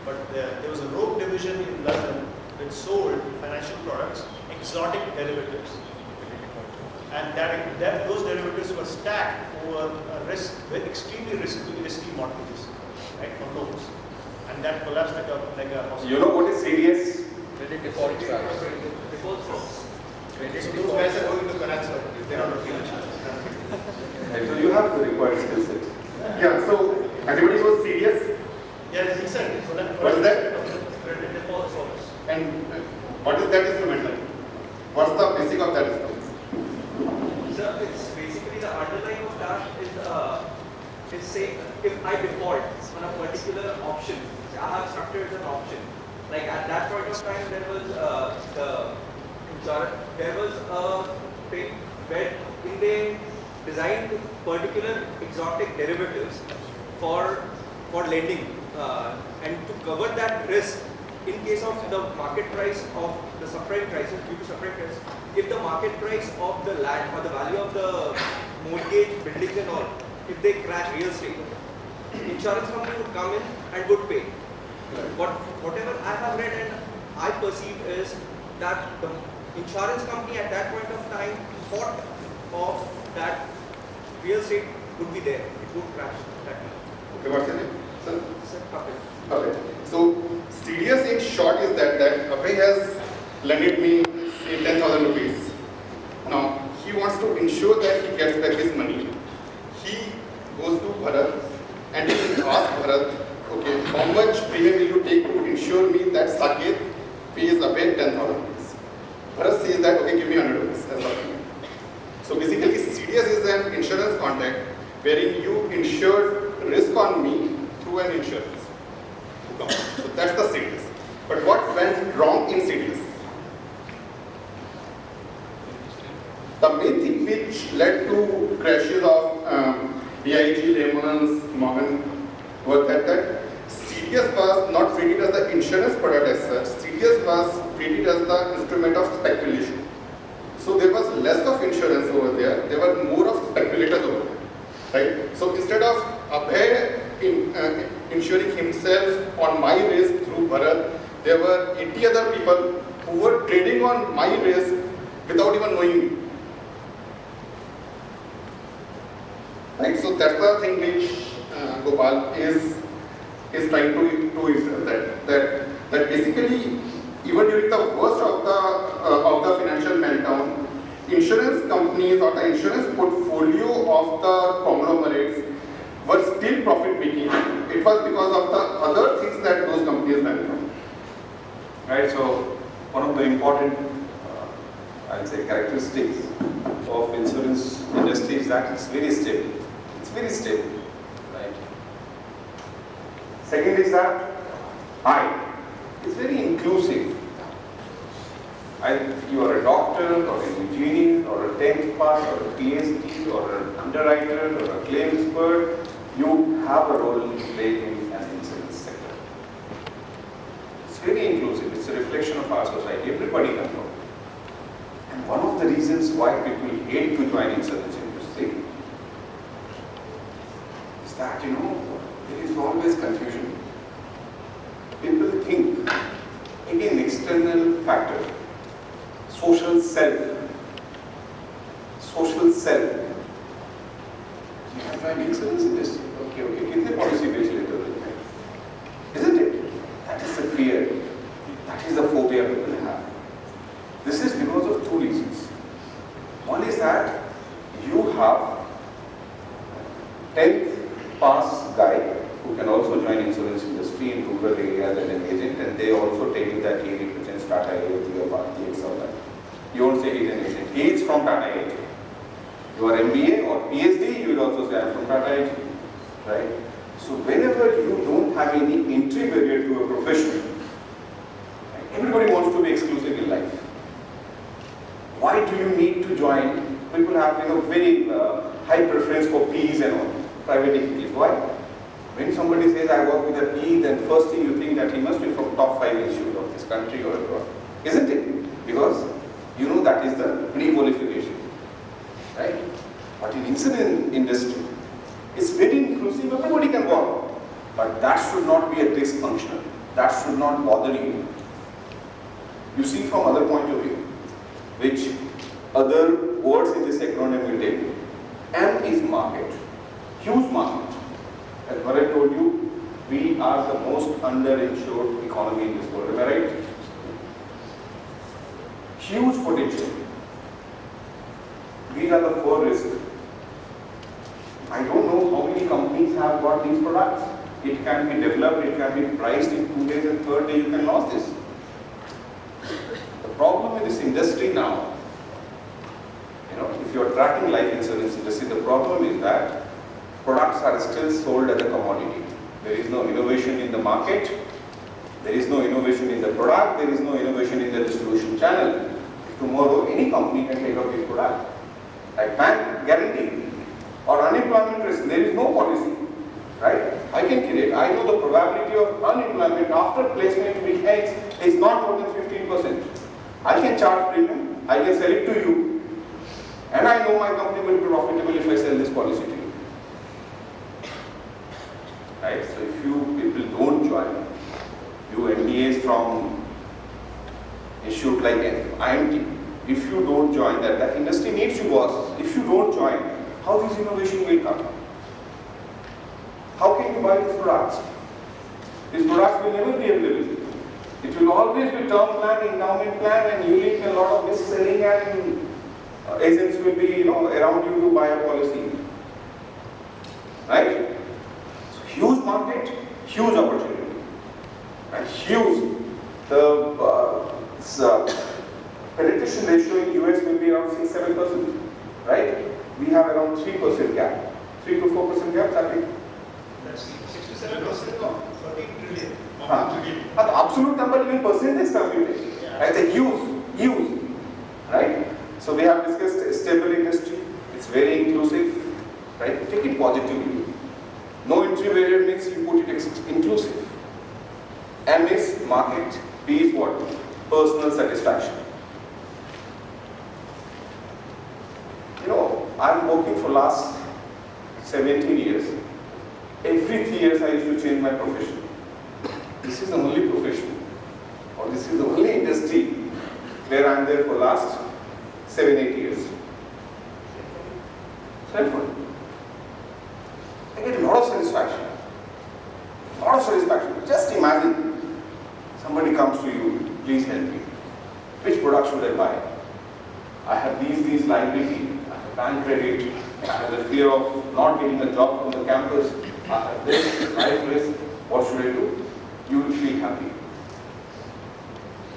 Speaker 9: But there was a rogue division in London that sold financial products, exotic derivatives. And those derivatives were stacked over a risk, very extremely risky mortgages, right, or loans. And that collapsed like a hospital.
Speaker 6: You know what is CDS?
Speaker 5: Credit default swaps.
Speaker 9: So those guys are going to finance if they're not looking at
Speaker 6: So you have the required skill set.
Speaker 8: Yeah, so everybody was serious.
Speaker 9: Yeah, he said.
Speaker 8: What is that?
Speaker 9: Credit default swaps.
Speaker 8: And what is that instrument like? What's the basic of that instrument?
Speaker 11: Sir, it's basically the underlying of that is say if I default on a particular option, I have structured an option. Like at that point of time, there was a thing where they designed particular exotic derivatives for lending, and to cover that risk in case of the market price of the subprime crisis, due to subprime crisis, if the market price of the land or the value of the mortgage, buildings and all, if they crash real estate, insurance company would come in and would pay. Whatever I have read and I perceive is that the insurance company at that point of time thought of that real estate would be there, it would crash that time.
Speaker 8: Okay, what's your name? Sir?
Speaker 11: Sir, Kapil.
Speaker 8: Okay. So CDS in short is that Abhay has lended me say 10,000 rupees. Now he wants to ensure that he gets back his money. He goes to Bharat and he asks Bharat, okay, how much premium will you take to ensure me that Saket pays Abhay 10,000 rupees? Bharat says that, okay, give me 100 rupees. That's all. So basically CDS is an insurance contract wherein you insured risk on me through an insurance. company. So that's the CDS. But what went wrong in CDS? The main thing which led to crashes of BIG, Raymond's, Morgan was that CDS was not treated as the insurance product as such. CDS was treated as the instrument of speculation. So there was less of insurance over there. There were more of speculators over there, right? So instead of Abhay insuring himself on my risk through Bharat, there were 80 other people who were trading on my risk without even knowing me. Right, so that's the thing which Gopal is trying to express, that basically even during the worst of the financial meltdown, insurance companies or the insurance portfolio of the conglomerates were still profit making. It was because of the other things that those companies went.
Speaker 6: Right, so one of the important, I'd say, characteristics of insurance industry is that it's very stable. It's very stable, right? Second is that it's very inclusive. You are a doctor or an engineer or a 10th pass or a PhD or an underwriter or a claim expert, you have a role to play in an insurance sector. It's very inclusive. It's a reflection of our society. Everybody can go. And one of the reasons why people hate to join insurance industry is that, there is always confusion. People think maybe an external factor, social self. You have joined insurance industry. Okay. Kitne policy base later? Isn't it? That is the fear. That is the phobia people have. This is because of two reasons. One is that you have 10th pass guy who can also join insurance industry in rural areas as an agent, and they also tell you that he represents Tata AIG or Bharti Exxon. You won't say he's an agent. He is from Tata AIG. You are MBA or PhD, you will also say I'm from Tata AIG. Right? So whenever you don't have any entry barrier to a profession, everybody wants to be exclusive in life. Why do you need to join? People have very high preference for P's and all, private equities. Why? When somebody says I work with a P, then first thing you think that he must be from top 5 institute of this country or abroad. Isn't it? Because that is the pre-qualification. Right? But in insurance industry, it's very inclusive, everybody can work. But that should not be a dysfunctional. That should not bother you. You see from other point of view, which other words in this acronym will take. M is market, huge market. As Bharat told you, we are the most underinsured economy in this world, am I right? Huge potential. These are the 4 risks. I don't know how many companies have got these products. It can be developed, it can be priced in 2 days, and 3rd day you can lose this. The problem in this industry now, if you are tracking life insurance industry, the problem is that products are still sold as a commodity. There is no innovation in the market, there is no innovation in the product, there is no innovation in the distribution channel. Tomorrow, any company can take up this product. Like bank guarantee or unemployment risk, there is no policy. Right? I can create. I know the probability of unemployment after placement which ends is not more than 15%. I can charge premium, I can sell it to you, and I know my company will be profitable if I sell this policy to you. Right? So if you people don't join, you MBAs from institute like IMT, if you don't join that industry needs you boss. If you don't join, how this innovation will come? How can you buy these products? These products will never be available. It will always be term plan, endowment plan, and ULIP, and a lot of this selling, and agents will be around you to buy a policy. Right? So huge market, huge opportunity. And huge. The penetration ratio in US will be around 6-7%. Right? We have around 3% gap. 3 to 4% gap, I think.
Speaker 9: That's 67% of 13 trillion.
Speaker 6: The absolute number in percentage computation. Right? The use. Right? So we have discussed a stable industry. It's very inclusive. Right? Take it positively. No entry barrier means you put it inclusive. M is market. P is what? Personal satisfaction. You know, I'm working for last 17 years. Every 3 years I used to change my profession. This is the only profession, or this is the only industry where I'm there for last 7-8 years. Helpful. I get a lot of satisfaction. Just imagine somebody comes to you, please help me. Which product should I buy? I have these liability, I have bank credit, I have the fear of not getting a job from the campus, I have this life risk, what should I do? You will feel happy.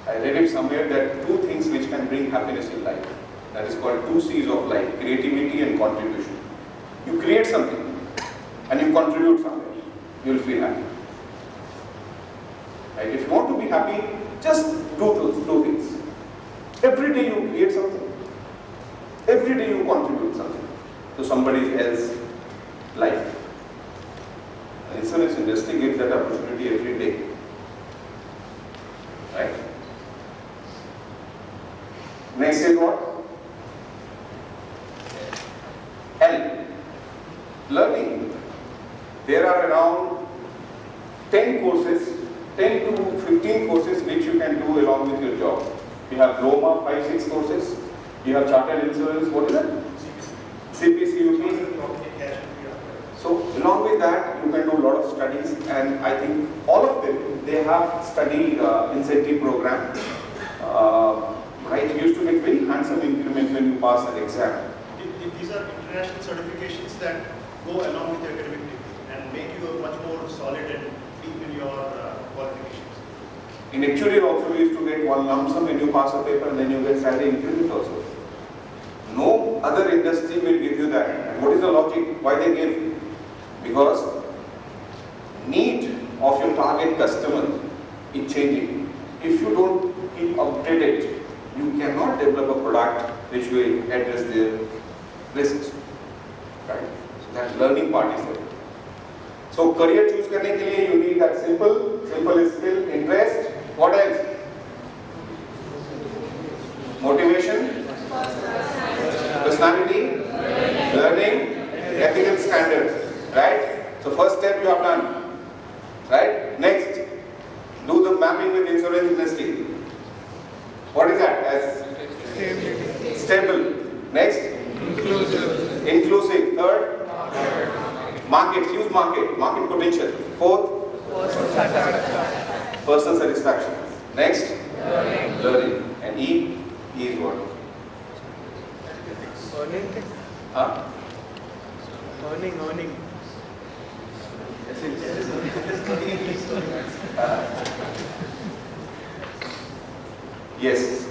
Speaker 6: I read it somewhere that 2 things which can bring happiness in life. That is called 2 C's of life, creativity and contribution. You create something and you contribute somewhere, you will feel happy. Right? If you want to be happy, just do those 2 things. Every day you create something. Every day you contribute something to somebody else's life. The insurance industry gives that opportunity every day. Right? Next is what? L. Learning. There are around 10 courses, 10 to 15 courses which you can do along with your job. You have Roma, 5-6 courses. You have Chartered Insurance, what is it? CPCUP. So along with that, you can do a lot of studies, and I think all of them, they have study incentive program. Right, you used to get very handsome increment when you pass an exam.
Speaker 9: These are international certifications that go along with your academic degree and make you much more solid and deep in your qualifications.
Speaker 6: In actuarial also, we used to get one lump sum when you pass a paper, and then you get salary increment also. No other industry will give you that. And what is the logic? Why they give? Because need of your target customer is changing. If you don't keep updated, you cannot develop a product which will address their risks. Right? So that learning part is there. So career choose करने के लिए you need that simple is skill, interest. What else? Motivation, personality, learning, ethical standards. Right? So first step you have done. Right? Next, do the mapping with insurance industry. What is that? As stable. Next, inclusive. Third, market. Use market potential. Fourth, personal satisfaction. Next, learning. And E is what?
Speaker 11: Earning.
Speaker 6: Yes.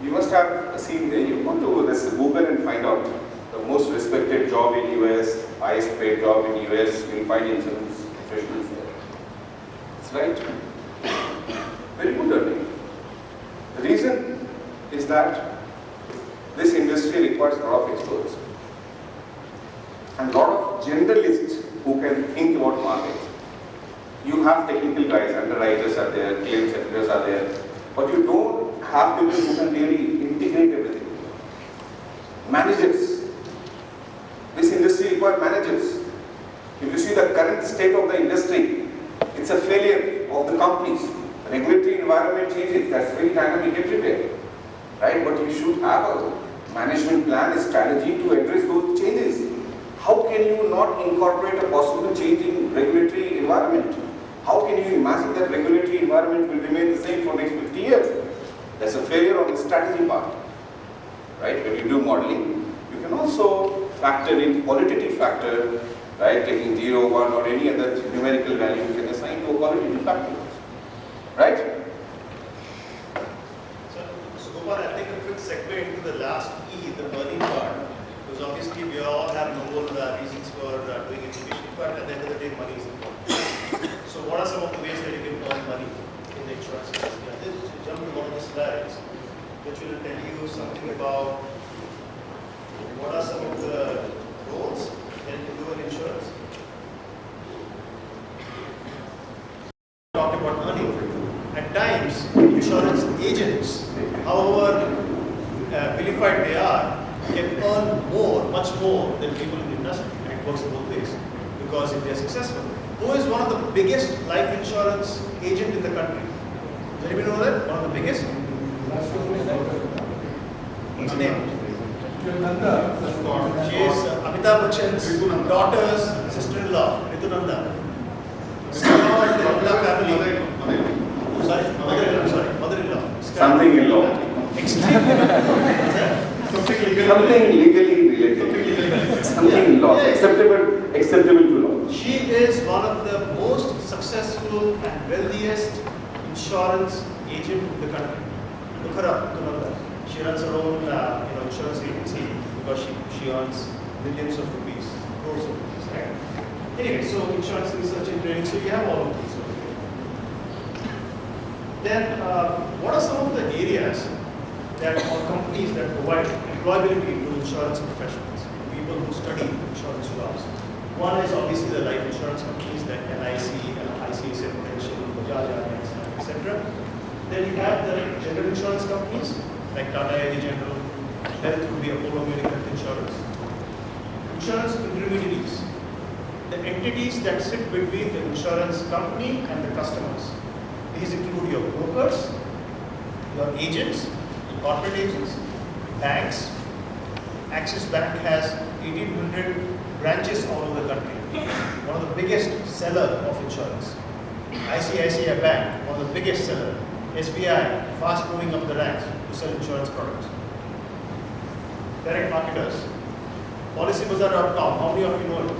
Speaker 6: You must have seen, you go to this Google and find out the most respected job in US, highest paid job in US, you will find insurance professionals there. That's right. Very good earning. The reason is that this industry requires a lot of experts and a lot of generalists who can think about market. You have technical guys, underwriters are there, claims editors are there, but you don't have people who can really integrate everything. Managers. This industry requires managers. If you see the current state of the industry, it's a failure of the companies. Regulatory environment changes, that's very dynamic everywhere. Right? But you should have a management plan, a strategy to address those changes. How can you not incorporate a possible change in regulatory environment? How can you imagine that regulatory environment will remain the same for next 50 years? That's a failure on the strategy part. Right? When you do modeling, you can also factor in qualitative factor, right? Taking 0, 1 or any other numerical value you can assign to a qualitative factor. Right?
Speaker 9: So Gopal, I'll take a quick segue into the last E, the learning part. Because obviously we all have noble reasons for doing education, but at the end of the day, saving money is important. So what are some of the ways that you can earn money in the insurance industry? I'll just jump to one of the slides which will tell you something about what are some of the roles that you do in insurance. Talked about earning. At times, insurance agents, however qualified they are, can earn more, much more than people in the industry. And it works both ways. Because if they are successful, who is one of the biggest life insurance agent in the country? Does anybody know that? One of the biggest? What's her name? She is Amitabh Bachchan's daughter's sister-in-law, Ritunanda. Sister-in-law and the Nanda family. Sorry, mother-in-law.
Speaker 6: Something in law.
Speaker 9: Extremely.
Speaker 6: Something legally related. Something in law. Acceptable to law.
Speaker 9: She is one of the most successful and wealthiest insurance agent in the country. Look her up, Ritunanda. She runs her own insurance agency because she earns millions of rupees, crores of rupees, right? Anyway, so insurance research and training, so you have all of these over here. Then, what are some of the areas that or companies that provide employability to insurance professionals, people who study insurance jobs? One is obviously the life insurance companies like LIC, ICICI Prudential, Bajaj Allianz, etc. Then you have the general insurance companies like Tata AG General, Health would be Apollo Munich Health Insurance. Insurance intermediaries, the entities that sit between the insurance company and the customers. These include your brokers, your agents, your corporate agents, banks. Axis Bank has 1,800 branches all over the country. One of the biggest seller of insurance. ICICI Bank, one of the biggest seller. SBI, fast moving up the ranks to sell insurance products. Direct marketers. Policybazaar.com, how many of you know it?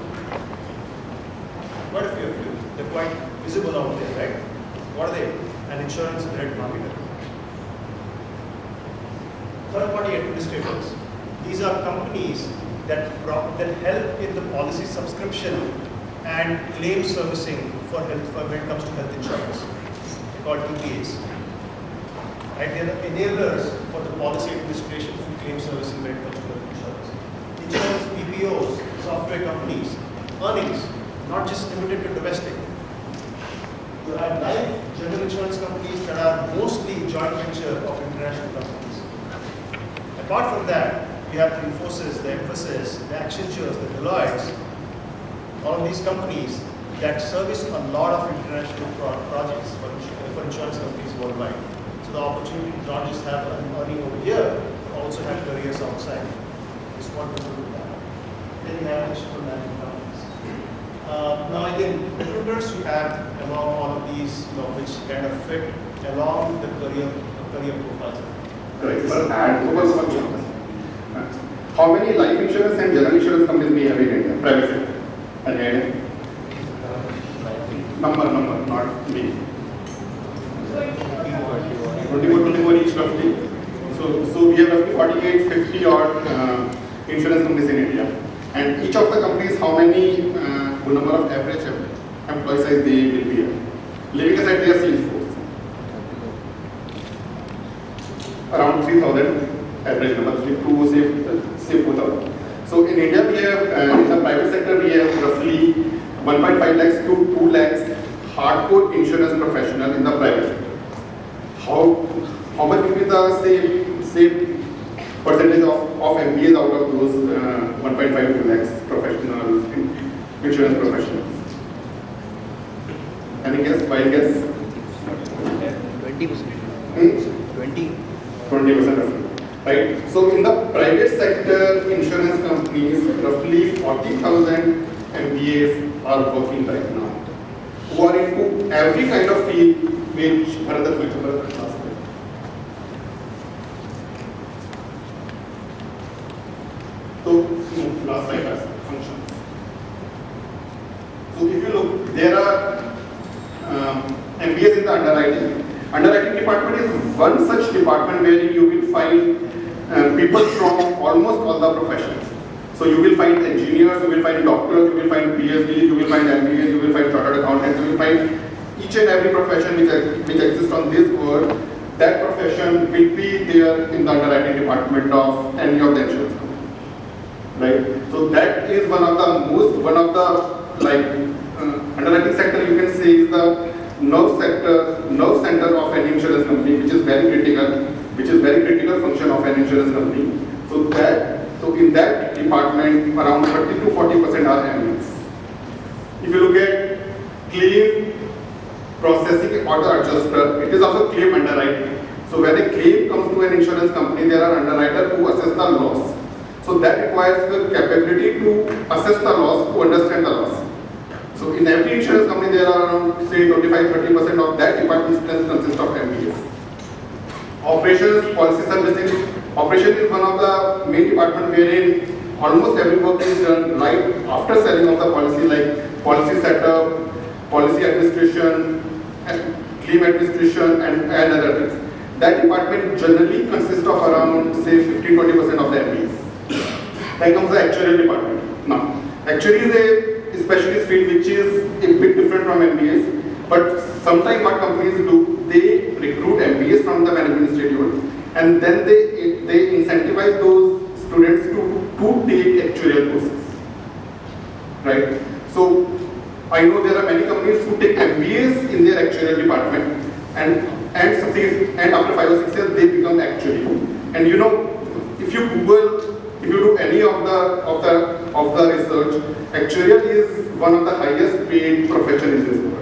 Speaker 9: Quite a few of you. They're quite visible out there, right? What are they? An insurance direct marketer. Third-party administrators. These are companies that help in the policy subscription and claim servicing for health when it comes to health insurance. They're called TPAs. Right? They are the enablers for the policy administration and claim servicing when it comes to health insurance. Insurance BPOs, software companies, earnings, not just limited to domestic. You have life general insurance companies that are mostly joint venture of international companies. Apart from that, you have the Infosys, the Emphasis, the Accentures, the Deloittes, all of these companies that service a lot of international projects for insurance companies worldwide. So the opportunity to not just have an earning over here, but also have careers outside. Just want to do that. Then you have additional management companies. Now again, recruiters you have along all of these, which kind of fit along the career profiles.
Speaker 8: Correct. How many life insurance and general insurance companies we have in India? Private sector. Again. Number, not me. 24 each roughly. So we have roughly 48, 50 odd insurance companies in India. And each of the companies, how many good number of average employee size they will be here. Leaving aside their sales force. Around 3,000 average number, to say 4,000. So in India we have, in the private sector we have roughly 1.5 lakhs to 2 lakhs hardcore insurance professional in the private sector. How much will be the same percentage of MBAs out of those 1.5 to 2 lakhs professionals, insurance professionals? Any guess? Wild guess?
Speaker 12: 20%. 20%
Speaker 8: roughly. Right? So in the private sector, insurance companies, roughly 40,000 MBAs are working right now, who are into every kind of field which Bharat asked. So, last slide has functions. So if you look, there are MBAs in the underwriting. Underwriting department is one such department where you will find people from almost all the professions. So you will find engineers, you will find doctors, you will find PhDs, you will find MBAs, you will find chartered accountants, you will find each and every profession which exists on this world. That profession will be there in the underwriting department of any of the insurance companies, right? So that is one of the underwriting sector, you can say, is the nerve center of an insurance company, which is very critical function of an insurance company. So in that department, around 30 to 40% are MBAs. If you look at claim processing or the adjuster, it is also claim underwriting. So when a claim comes to an insurance company, there are underwriters who assess the loss. So that requires the capability to assess the loss, to understand the loss. So in every insurance company, there are around, say, 25-30% of that department consists of MBAs. Operations, policy servicing. Operation is one of the main department wherein almost every work is done right after selling of the policy, like policy setup, policy administration, and claim administration, and other things. That department generally consists of around, say, 15-20% of the MBAs. Then comes the actuarial department. Now, actuary is a specialist field which is a bit different from MBAs, but sometimes what companies do, they recruit MBAs from the management institute, and then they incentivize those students to take actuarial courses, right? So I know there are many companies who take MBAs in their actuarial department, and after 5 or 6 years they become actuary. And you know, if you do any of the research, actuarial is one of the highest paid profession in this world.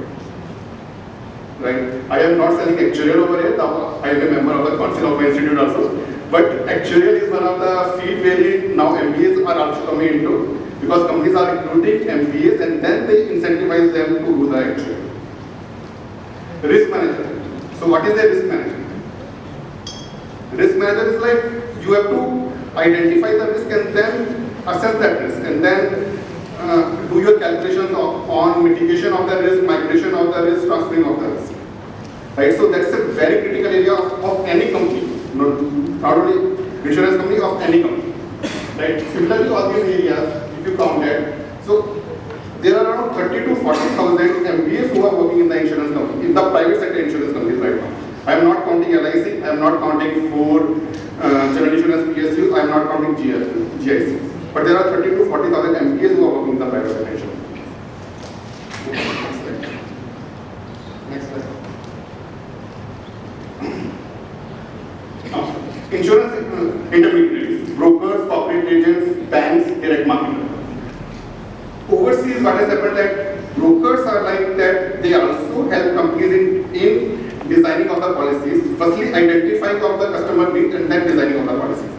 Speaker 8: Right? I am not selling actuarial over here. I am a member of the council of my institute also. But actuarial is one of the field where now MBAs are also coming into, because companies are recruiting MBAs and then they incentivize them to do the actuarial. Risk manager. So what is a risk manager? Risk manager is like you have to identify the risk and then assess that risk and then do your calculations on mitigation of the risk, migration of the risk, transferring of the risk. Right? So that's a very critical area of any company, not only insurance company, of any company. Right? Similarly, all these areas, if you count that, so there are around 30 to 40,000 MBAs who are working in the insurance company, in the private sector insurance companies right now. I am not counting LIC, I am not counting 4 general insurance PSUs, I am not counting GICs. But there are 30 to 40,000 MBAs who are working in the private sector insurance. Next slide. Insurance intermediaries, brokers, corporate agents, banks, direct marketers. Overseas, what has happened that brokers are like that, they also help companies in designing of the policies, firstly identifying of the customer needs and then designing of the policies.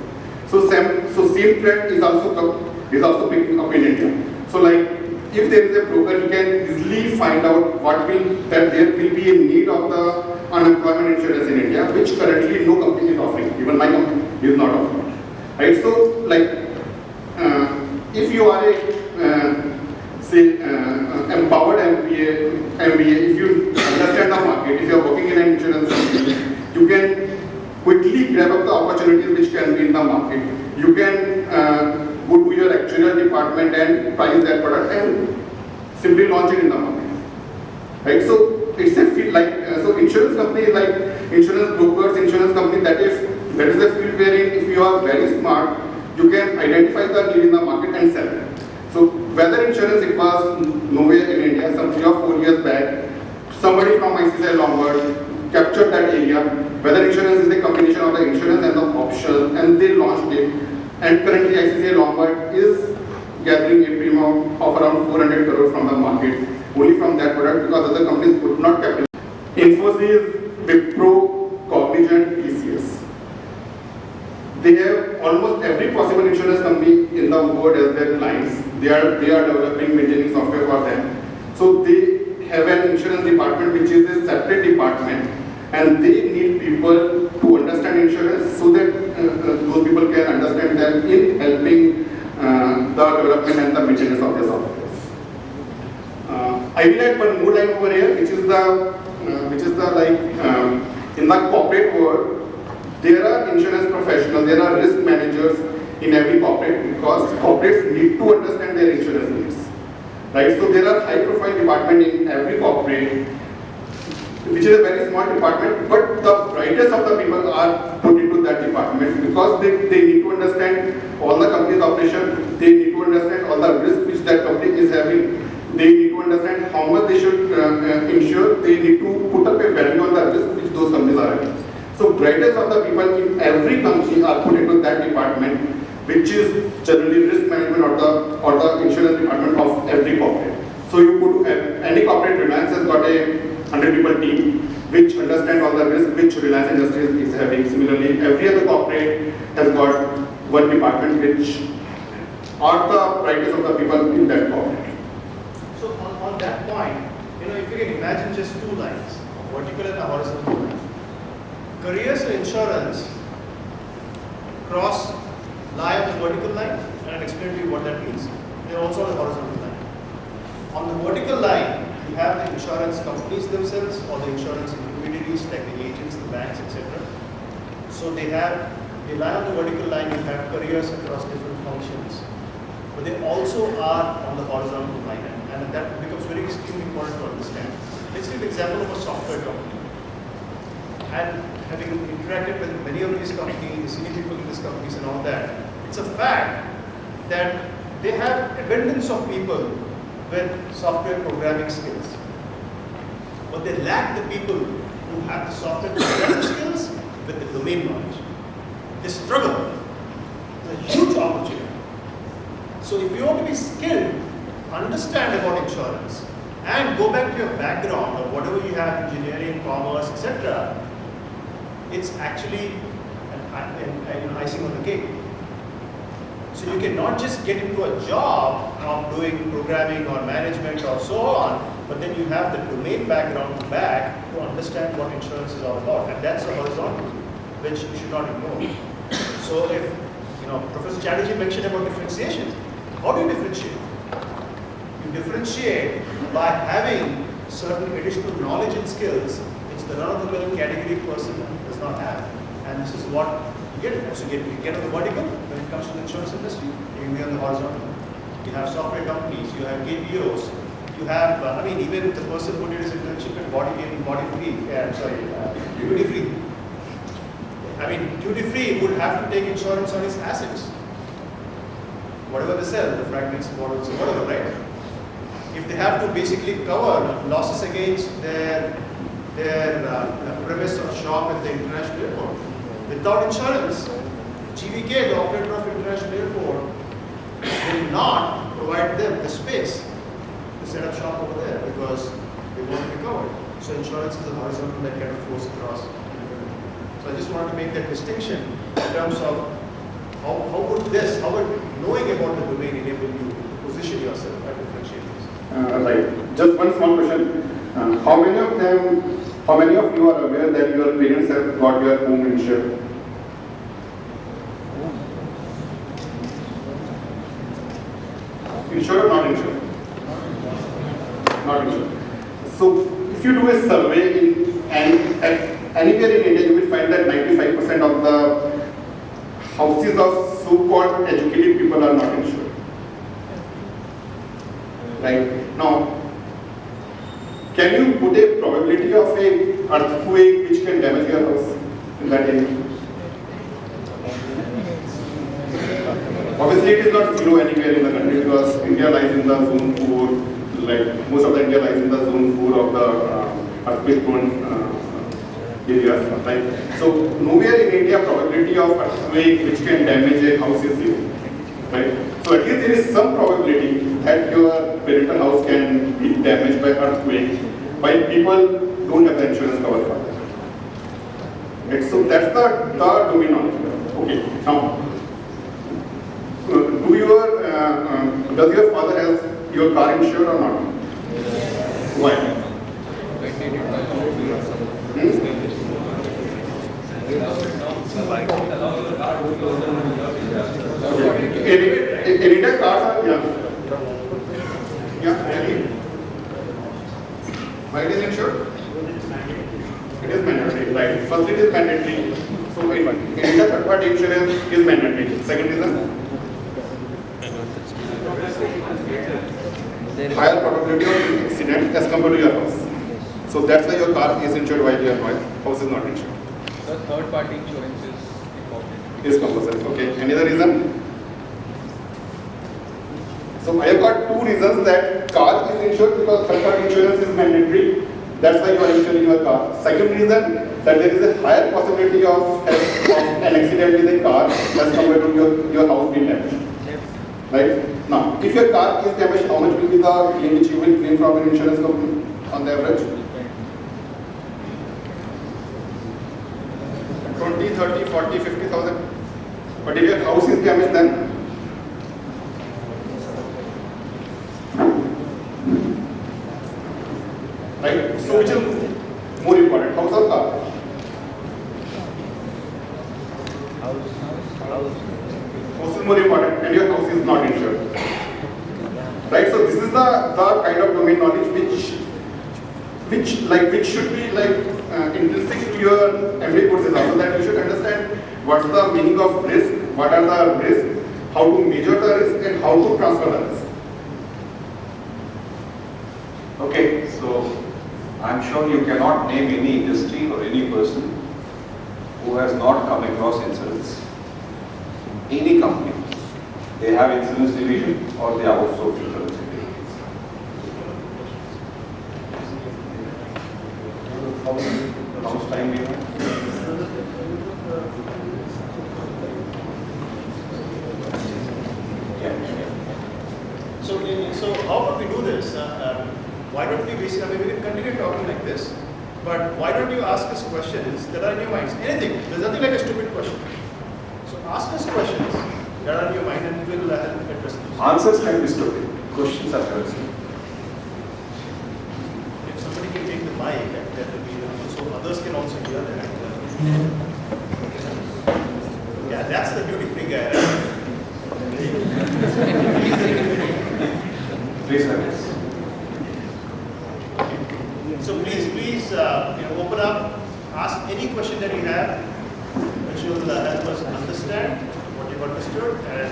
Speaker 8: So same trend is also picking up in India. So like if there is a broker, he can easily find out that there will be a need of the unemployment insurance in India, which currently no company is offering. Even my company is not offering. Right? So like if you are a empowered MBA, if you understand the market, if you are working in an insurance company, you can quickly grab up the opportunities which can be in the market. You can go to your actuarial department and price that product and simply launch it in the market. Right? So it's a field like so insurance companies like insurance brokers, insurance companies, that is a field wherein if you are very smart, you can identify the need in the market and sell it. So weather insurance, it was nowhere in India. Some 3 or 4 years back, somebody from ICICI Lombard captured that area. Weather insurance is a combination of the insurance and the options, and they launched it. And currently ICICI Lombard is gathering a premium of around 400 crores from the market, only from that product, because other companies could not capture. Infosys, Wipro, Cognizant, TCS. They have almost every possible insurance company in the world as their clients. They are developing, maintaining software for them. So they have an insurance department which is a separate department, and they need people to understand insurance so that those people can understand them in helping the development and the maintenance of their software. I will add one more line over here, which is the in the corporate world, there are insurance professionals, there are risk managers, in every corporate because corporates need to understand their insurance needs. Right? So there are high profile department in every corporate, which is a very small department, but the brightest of the people are put into that department because they need to understand all the company's operation, they need to understand all the risk which that company is having, they need to understand how much they should insure, they need to put up a value on the risk which those companies are having. So brightest of the people in every company are put into that department, which is generally risk management or the insurance department of every corporate. So you put any corporate, Reliance has got a 100 people team which understand all the risk which Reliance Industries is having. Similarly, every other corporate has got one department which are the brightest of the people in that corporate.
Speaker 9: So on that point, if you can imagine just two lines, a vertical and a horizontal line. Careers and insurance lie on the vertical line, and I'll explain to you what that means. They're also on the horizontal line. On the vertical line, you have the insurance companies themselves or the insurance intermediaries like the agents, the banks, etc. So they lie on the vertical line, you have careers across different functions. But they also are on the horizontal line, and that becomes very extremely important to understand. Let's take the example of a software company. And having interacted with many of these companies, the senior people in these companies and all that, it's a fact that they have abundance of people with software programming skills. But they lack the people who have the software programming skills with the domain knowledge. They struggle. It's a huge opportunity. So if you want to be skilled, understand about insurance, and go back to your background or whatever you have, engineering, commerce, etc., it's actually an icing on the cake. So you cannot just get into a job of doing programming or management or so on, but then you have the domain background back to understand what insurance is all about. And that's a horizontal, which you should not ignore. So if, Professor Chatterjee mentioned about differentiation, how do you differentiate? You differentiate by having certain additional knowledge and skills which the run-of-the-mill category person does not have. And this is what you get. So you get on the vertical when it comes to the insurance industry, you can be on the horizontal. You have software companies, you have KPOs, you have, even the person who did his internship in duty free. Duty free would have to take insurance on his assets. Whatever they sell, the fragments, bottles, whatever, right? If they have to basically cover losses against their premise or shop at the international airport, without insurance, GVK, the operator of international airport, will not provide them the space to set up shop over there because they want to be covered. So insurance is a horizontal that kind of flows across. So I just wanted to make that distinction in terms of how would knowing about the domain enable you to position yourself and differentiate yourself?
Speaker 8: Right. Just one small question. How many of you are aware that your parents have got your home insured? Insured or not insured? Not insured. So if you do a survey anywhere in India, you will find that 95% of the houses of so-called educated people are not insured. Right? Now, can you put a probability of an earthquake which can damage your house in that area? Obviously, it is not zero anywhere in the country because India lies in the zone 4, like most of the India lies in the zone 4 of the earthquake-prone areas. Right? So, nowhere in India probability of earthquake which can damage a house is zero. Right? So, at least there is some probability that your parental house can be damaged by earthquake, while people don't have the insurance cover for that. Right? So, that's the domain knowledge. Okay. Now, does your father have your car insured or not? Why? In India, cars are, why it is insured? It is mandatory, right? Firstly, it is mandatory. So in India, third party insurance is mandatory. Second reason, higher probability of accident as compared to your house. So that's why your car is insured while your house is not insured.
Speaker 5: The third party insurance is important.
Speaker 8: Is compulsory. Okay. Any other reason? So I have got two reasons that car is insured because third party insurance is mandatory. That's why you are insuring your car. Second reason, that there is a higher possibility of an accident with a car as compared to your house being damaged. Right? Now, if your car is damaged, how much will be the claim which you will claim from an insurance company on the average? 20, 30, 40, 50,000. But if your house is damaged, then right? So which is more important, house or car? House is more important and your house is not insured. Right? So this is the kind of domain knowledge which should be intrinsic to your MBA courses also, that you should understand what's the meaning of risk, what are the risks, how to measure the risk and how to transfer the risk.
Speaker 6: Okay, so I'm sure you cannot name any industry or any person who has not come across insurance. Any company, they have insurance division or they outsource insurance division. How much time we have?
Speaker 9: So how about we do this? Why don't we basically, I mean, we can continue talking like this, but why don't you ask us questions that are in your minds? Anything. There's nothing like a stupid question. So ask us questions that are in your mind and we'll help address them.
Speaker 6: Answers can be stupid. Questions are very simple.
Speaker 9: If somebody can take the mic, that will be helpful, so others can also hear that. Yeah, that's the duty-free guy.
Speaker 6: Please, Alex.
Speaker 9: So please, open up, ask any question that you have, which will help us understand what you've understood, and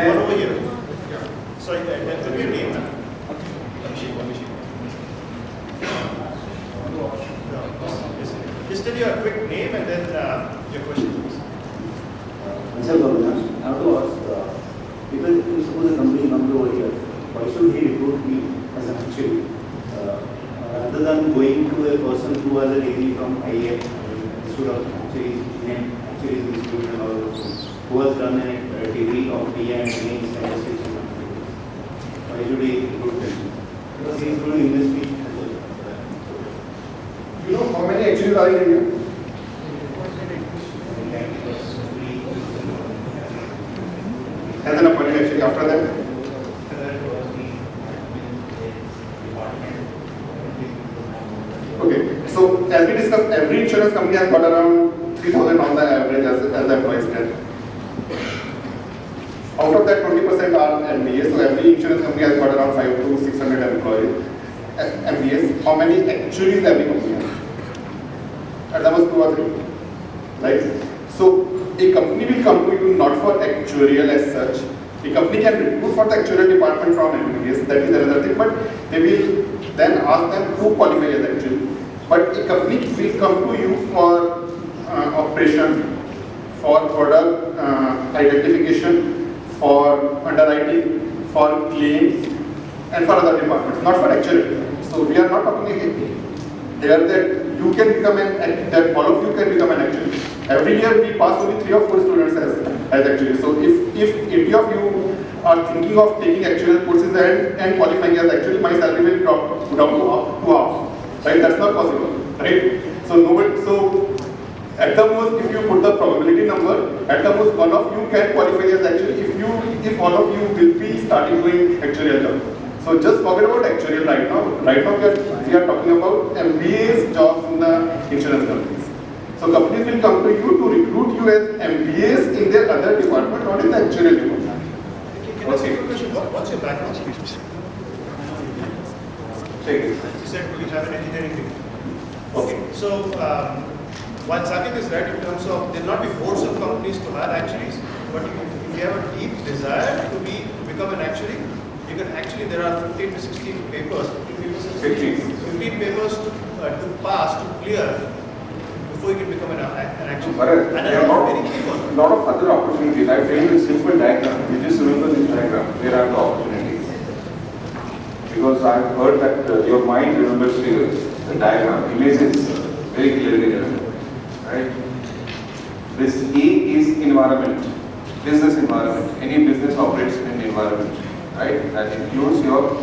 Speaker 9: one over here. Sorry, tell me your name. Just tell your quick name and then your question, please.
Speaker 12: I have to ask, people who suppose a company comes over here, why should he recruit me as an actuary? Rather than going to a person who has a degree from IIM, Institute of Actuaries Institute and all those things, who has done a degree of PI and MA statistics. Why should he recruit him? Because he is doing industry.
Speaker 8: You know how many actuaries are in India? As an appointed actuary, after that? Okay, so as we discussed, every insurance company has got around 3,000 on the average as the employees get. Out of that, 20% are MBAs, so every insurance company has got around 500 to 600 employees. MBAs, how many actuaries every company has? At the most 2 or 3, right? So a company will come to you not for actuarial as such. A company can recruit for the actuarial department from MBAs, that is another thing, but they will then ask them who qualify as actuary. But a company will come to you for operation, for product identification, for underwriting, for claims, and for other departments, not for actuarial. So we are not talking here that you can become that all of you can become an actuary. Every year we pass only 3 or 4 students as actuaries. So if 80 of you are thinking of taking actuarial courses and qualifying as actuary, my salary will drop down to half. Right? That's not possible. Right? So at the most, if you put the probability number, at the most one of you can qualify as actuary if all of you will be starting doing actuarial job. So just forget about actuarial right now. Right now we are talking about MBA's jobs in the insurance companies. So companies will come to you to recruit you as MBAs in their other department, not in the actuarial department.
Speaker 9: Can I ask you a question? What's your background?
Speaker 6: Take it.
Speaker 9: You said you have an engineering degree. Okay, so while Saket is right in terms of there will not be hordes of companies to hire actuaries, but if you have a deep desire to become an actuary, you can actually, there are 15 to 16 papers, 15 papers to pass, to clear, before you can become an actuary. And
Speaker 6: there are a lot of other opportunities. I tell you a simple diagram. You just remember this diagram. Where are the opportunities? Because I've heard that your mind remembers figures. The diagram, image is very clearly remembered. Right? This E is environment, business environment. Any business operates in environment. Right? That includes your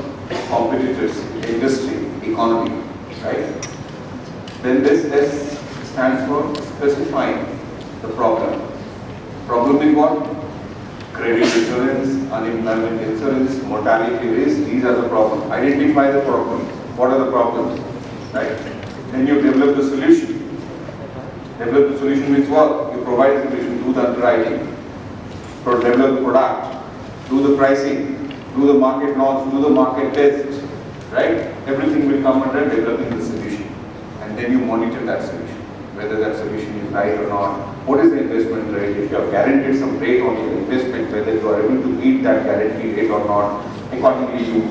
Speaker 6: competitors, industry, economy. Right? Then this S stands for specifying the problem. Problem is what? Credit insurance, unemployment insurance, mortality risk, these are the problems. Identify the problem. What are the problems? Right? Then you develop the solution. Develop the solution means what? You provide the solution, do the underwriting, develop the product, do the pricing, do the market launch, do the market test. Right? Everything will come under developing the solution. And then you monitor that solution. Whether that solution is right or not, what is the investment rate, if you have guaranteed some rate on your investment, whether you are able to meet that guaranteed rate or not, accordingly you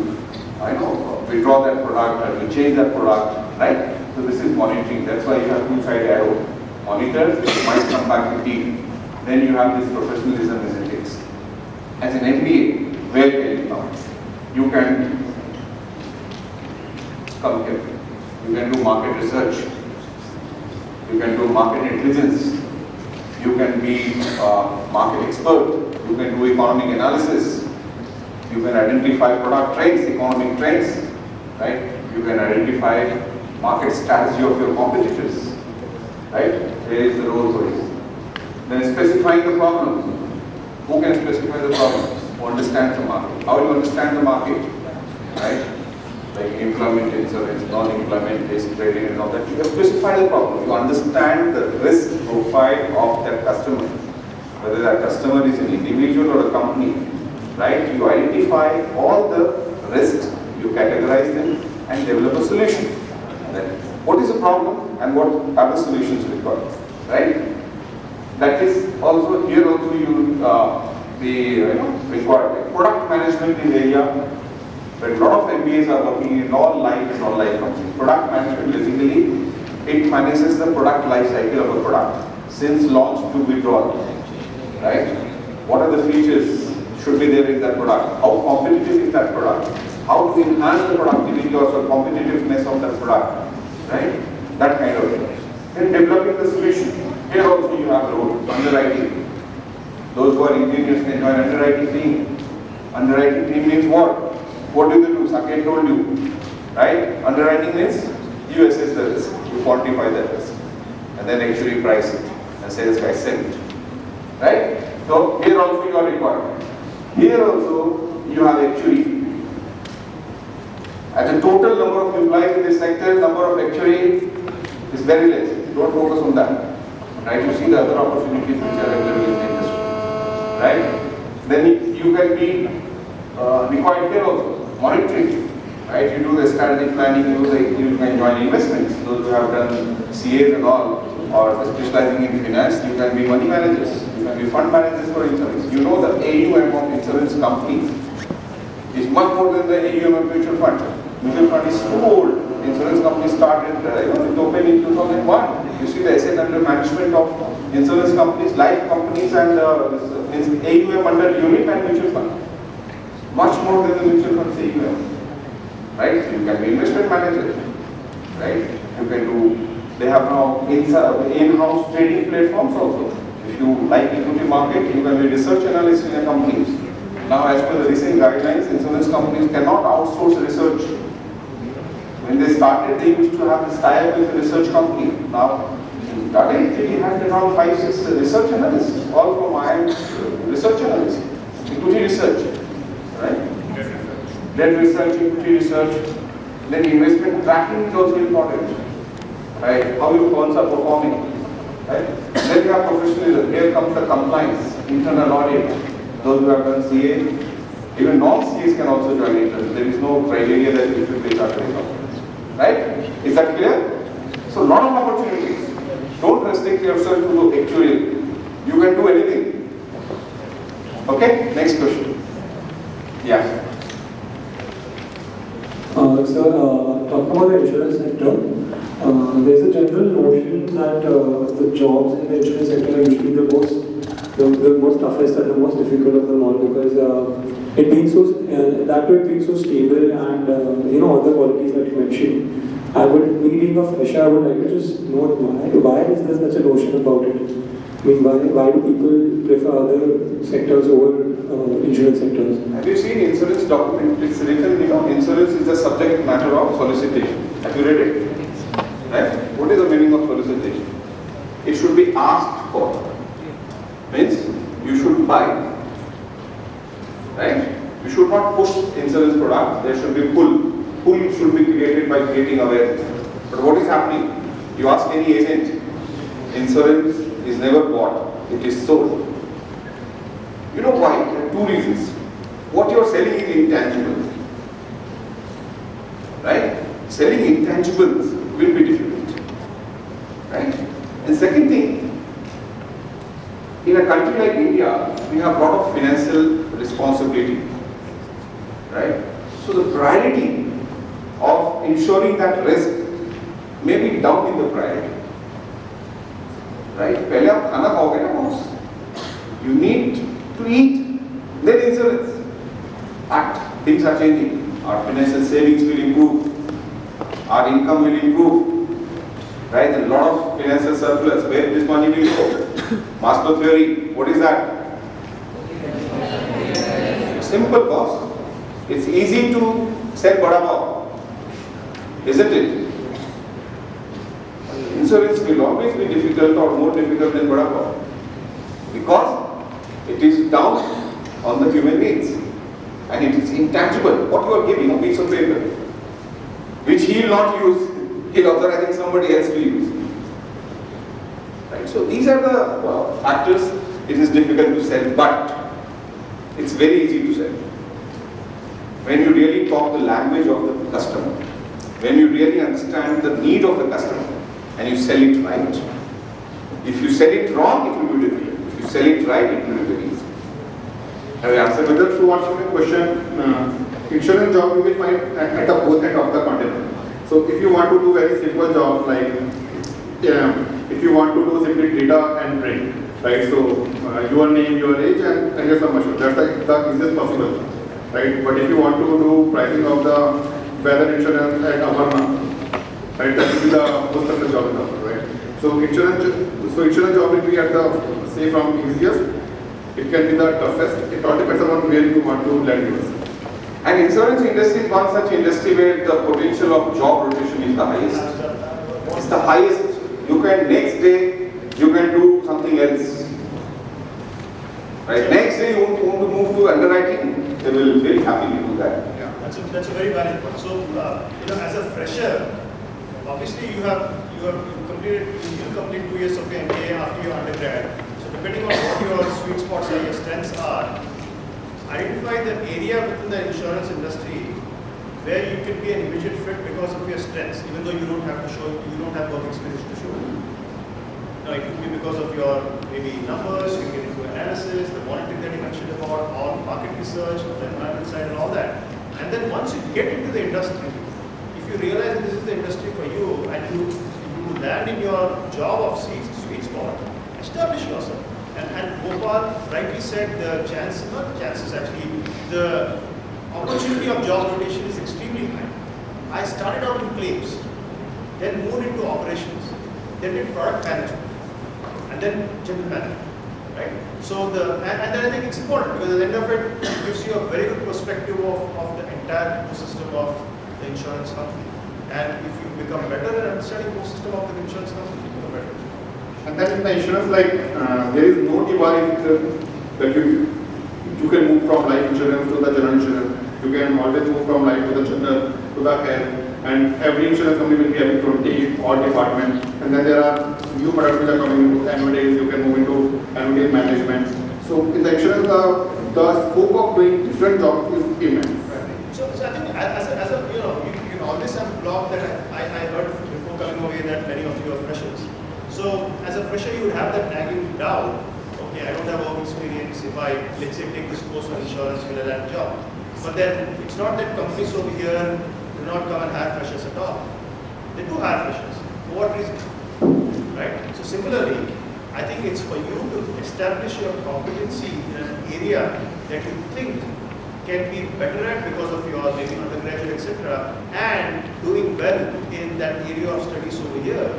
Speaker 6: withdraw that product or you change that product, right? So this is monitoring, that's why you have two-side arrow. Monitor, it might come back to team. Then you have this professionalism and ethics. As an MBA, where can you come? You can come here. You can do market research. You can do market intelligence, you can be a market expert, you can do economic analysis, you can identify product trends, economic trends, right? You can identify market strategy of your competitors, right? There is the role for you. Then specifying the problem. Who can specify the problem? Who understands the market? How do you understand the market, right? Like employment insurance, non-employment based trading and all that. You have specified the problem. You understand the risk profile of that customer. Whether that customer is an individual or a company, right? You identify all the risks, you categorize them and develop a solution. Then what is the problem and what are the solutions required, right? That is also, here also you be required. Product management is area. But a lot of MBAs are working in non-life and non-life companies. Product management basically, it manages the product life cycle of a product since launch to withdrawal, right? What are the features should be there in that product? How competitive is that product? How to enhance the productivity or competitiveness of that product, right? That kind of thing. Then developing the solution. Here also you have a role, underwriting. Those who are engineers can join underwriting team. Underwriting team means what? What do they do? Saket told you, right? Underwriting means you assess the risk, you quantify the risk, and then actually price it, and sales guy sell it, right? So here also you are required. Here also you have actually, as a total number of employees in this sector, number of actuary is very less. Don't focus on that, right? You see the other opportunities which are available in the industry, right? Then you can be required here also. Monitoring, right? You do the strategic planning, you can join investments. Those who have done CAs and all, or specializing in finance, you can be money managers, you can be fund managers for insurance. You know the AUM of insurance companies is much more than the AUM of mutual fund. Mutual fund is too old. Insurance companies started, it opened in 2001. You see the asset under management of insurance companies, life companies, and AUM under unit and mutual fund. Much more than the mutual funds AUM, right? So you can be investment manager, right? You can do, they have now in-house trading platforms also. If you like equity market, you can be research analyst in a company. Now as per the recent guidelines, insurance companies cannot outsource research. When they started, they used to have this tie-up with a research company. Now, they had around 5-6 research analysts, all from IMT research analysts, equity research. Right? Debt research, equity research, then investment tracking is also important. Right? How your funds are performing. Right? Then you have professionalism. Here comes the compliance, internal audit. Those who have done CA, even non-CAs can also join it. There is no criteria that you should be chartered accountant. Right? Is that clear? So, a lot of opportunities. Don't restrict yourself to actuarial. You can do anything. Okay, next question. Yeah.
Speaker 13: Talking about the insurance sector, there's a general notion that the jobs in the insurance sector are usually the most toughest and the most difficult of them all, because it being so that way it being so stable and all the qualities that you mentioned. Me being a fresher, I would like to just know why is there such a notion about it? I mean, why do people prefer other sectors over insurance sectors?
Speaker 6: Have you seen insurance document? It's written, insurance is the subject matter of solicitation. Have you read it? Right? What is the meaning of solicitation? It should be asked for. Means you should buy. Right? You should not push insurance products. There should be pull. Pull should be created by creating awareness. But what is happening? You ask any agent, insurance is never bought, it is sold. You know why? There are two reasons. What you are selling is intangible. Right? Selling intangibles will be difficult. Right? And second thing, in a country like India, we have a lot of financial responsibility. Right? So the priority of ensuring that risk may be down in the priority. Right? पहले आप खाना खाओगे ना boss. You need to eat, then insurance. But things are changing. Our financial savings will improve. Our income will improve. Right? A lot of financial surplus. Where this money will go? Maslow theory. What is that? Simple, boss. It's easy to sell bada pav. Isn't it? Insurance will always be difficult or more difficult than bada pav. Because it is down on the human needs. And it is intangible. What you are giving, a piece of paper, which he will not use, he will authorizing somebody else to use. Right? So these are the factors. It is difficult to sell, but it's very easy to sell. When you really talk the language of the customer, when you really understand the need of the customer, and you sell it right. If you sell it wrong, it will be difficult. If you sell it right, it will be very easy.
Speaker 8: Have you answered? Whether to answer your question, insurance job you will find at the both end of the continent. So if you want to do very simple job like if you want to do simply data entry, right? So your name, your age, and your sum assured. That's the easiest possible, right? But if you want to do pricing of the weather insurance at Amarna, right? That will be the most of the job in the world, right? So insurance job will be at the say from easiest. It can be the toughest. It all depends on where you want to land yourself.
Speaker 6: And insurance industry is one such industry where the potential of job rotation is the highest. It's the highest. You can next day you can do something else. Right? Next day you want to move to underwriting, they will very happily do that.
Speaker 9: Yeah, that's a very valid point. So as a fresher, obviously you complete 2 years of your MBA after your undergrad. So depending on what your sweet spots or your strengths are, identify the area within the insurance industry where you can be an immediate fit because of your strengths, even though you don't have work experience to show. Now, it could be because of your maybe numbers, you can get into analysis, the monitoring that you mentioned about, or market research, the environment side and all that. And then once you get into the industry, if you realize that this is the industry for you and you land in your job of sweet spot, establish yourself. And Gopal rightly said the opportunity of job rotation is extremely high. I started out in claims, then moved into operations, then did product management, and then general management, right? So and then I think it's important because at the end of it gives you a very good perspective of the entire ecosystem of the insurance company. And if you become better at understanding the ecosystem of the insurance company, you become better.
Speaker 8: And then in the insurance, there is no divide that you can move from life insurance to the general insurance. You can always move from life to the general to the health. And every insurance company will be having 20 odd departments. And then there are new products which are coming into annuities. You can move into annuities management. So in the insurance, the scope of doing different jobs is immense.
Speaker 9: So I think as a you can always have a blog that I heard before coming away that many of you are freshers. So as a fresher, you would have that nagging doubt. Okay, I don't have work experience. If I, let's say, take this course on insurance, will I land a job? But then it's not that companies over here do not come and hire freshers at all. They do hire freshers. For what reason? Right? So similarly, I think it's for you to establish your competency in an area that you think can be better at because of your maybe undergraduate, etc., and doing well in that area of studies over here.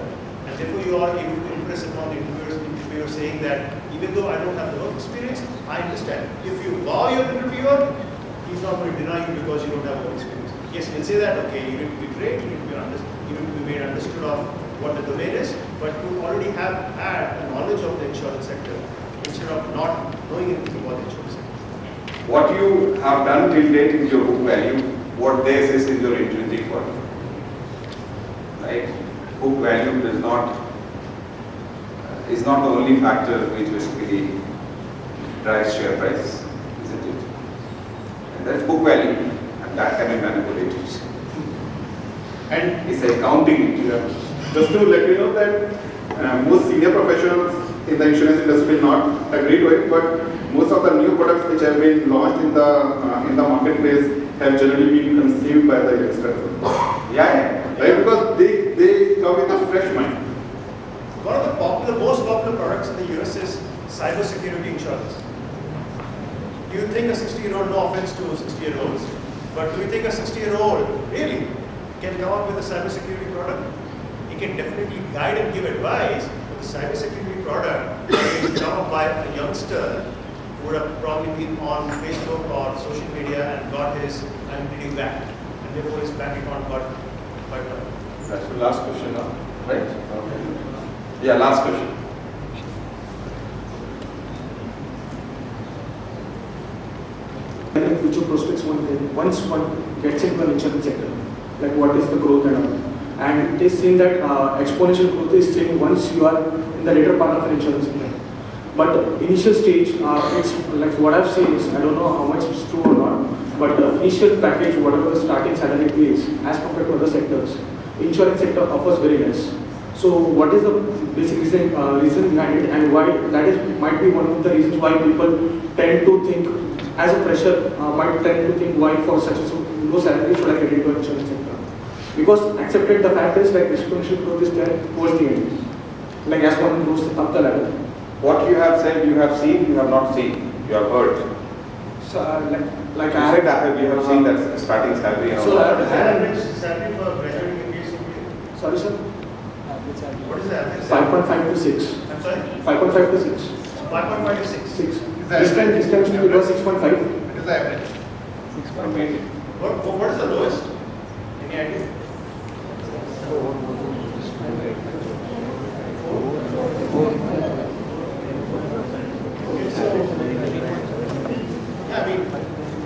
Speaker 9: And therefore you are able to impress upon the interviewer saying that even though I don't have the work experience, I understand. If you wow your interviewer, he's not going to deny you because you don't have work experience. Yes, he'll say that, okay, you need to be trained, you need to be made understood of what the domain is, but to already have had a knowledge of the insurance sector instead of not knowing anything about the insurance sector.
Speaker 6: What you have done till date is your book value, what theirs is your intrinsic value. Right? Book value is not the only factor which basically drives share price, isn't it? And that's book value, and that can be manipulated.
Speaker 8: And
Speaker 6: it's accounting.
Speaker 8: Just to let you know that most senior professionals in the insurance industry will not agree to it, but most of the new products which have been launched in the marketplace have generally been conceived by the youngsters.
Speaker 6: Yeah.
Speaker 8: Right? Because they come with a fresh mind.
Speaker 9: One of the most popular products in the US is cyber security insurance. Do you think a 60-year-old, no offense to 60-year-olds, but do you think a 60-year-old really can come up with a cyber security product? He can definitely guide and give advice, but the cyber security product is come up by a youngster who would have probably been on Facebook or social media and got his IMT back, and therefore his bank account got wiped out.
Speaker 6: That's the last question now, right? Okay. Yeah, last question.
Speaker 14: Future prospects once one gets into an insurance sector, like what is the growth and all. And it is seen that exponential growth is seen once you are in the later part of an insurance sector. But initial stage, it's like what I've seen is, I don't know how much it's true or not, but the initial package, whatever the starting salary pays, as compared to other sectors, insurance sector offers very less. So what is the basic reason behind it, and why that might be one of the reasons why people tend to think, as a fresher, might tend to think why for such a low salary should I get into an insurance sector? Because accepted the fact is like exponential growth is there towards the end. Like as one goes up the ladder.
Speaker 6: What you have said, you have seen, you have not seen, you have heard.
Speaker 14: So like
Speaker 6: I said that we have seen that starting salary.
Speaker 9: So average salary for graduating MBA?
Speaker 14: Sorry, sir.
Speaker 9: What is the average?
Speaker 14: 5.5 to 6.
Speaker 9: I'm sorry?
Speaker 14: 5.5 to 6.
Speaker 9: 5.5 to 6.
Speaker 14: 6. This time it was 6.5.
Speaker 8: What is the average?
Speaker 14: 6.8.
Speaker 9: What is the lowest? Any idea? Okay, so yeah, I mean,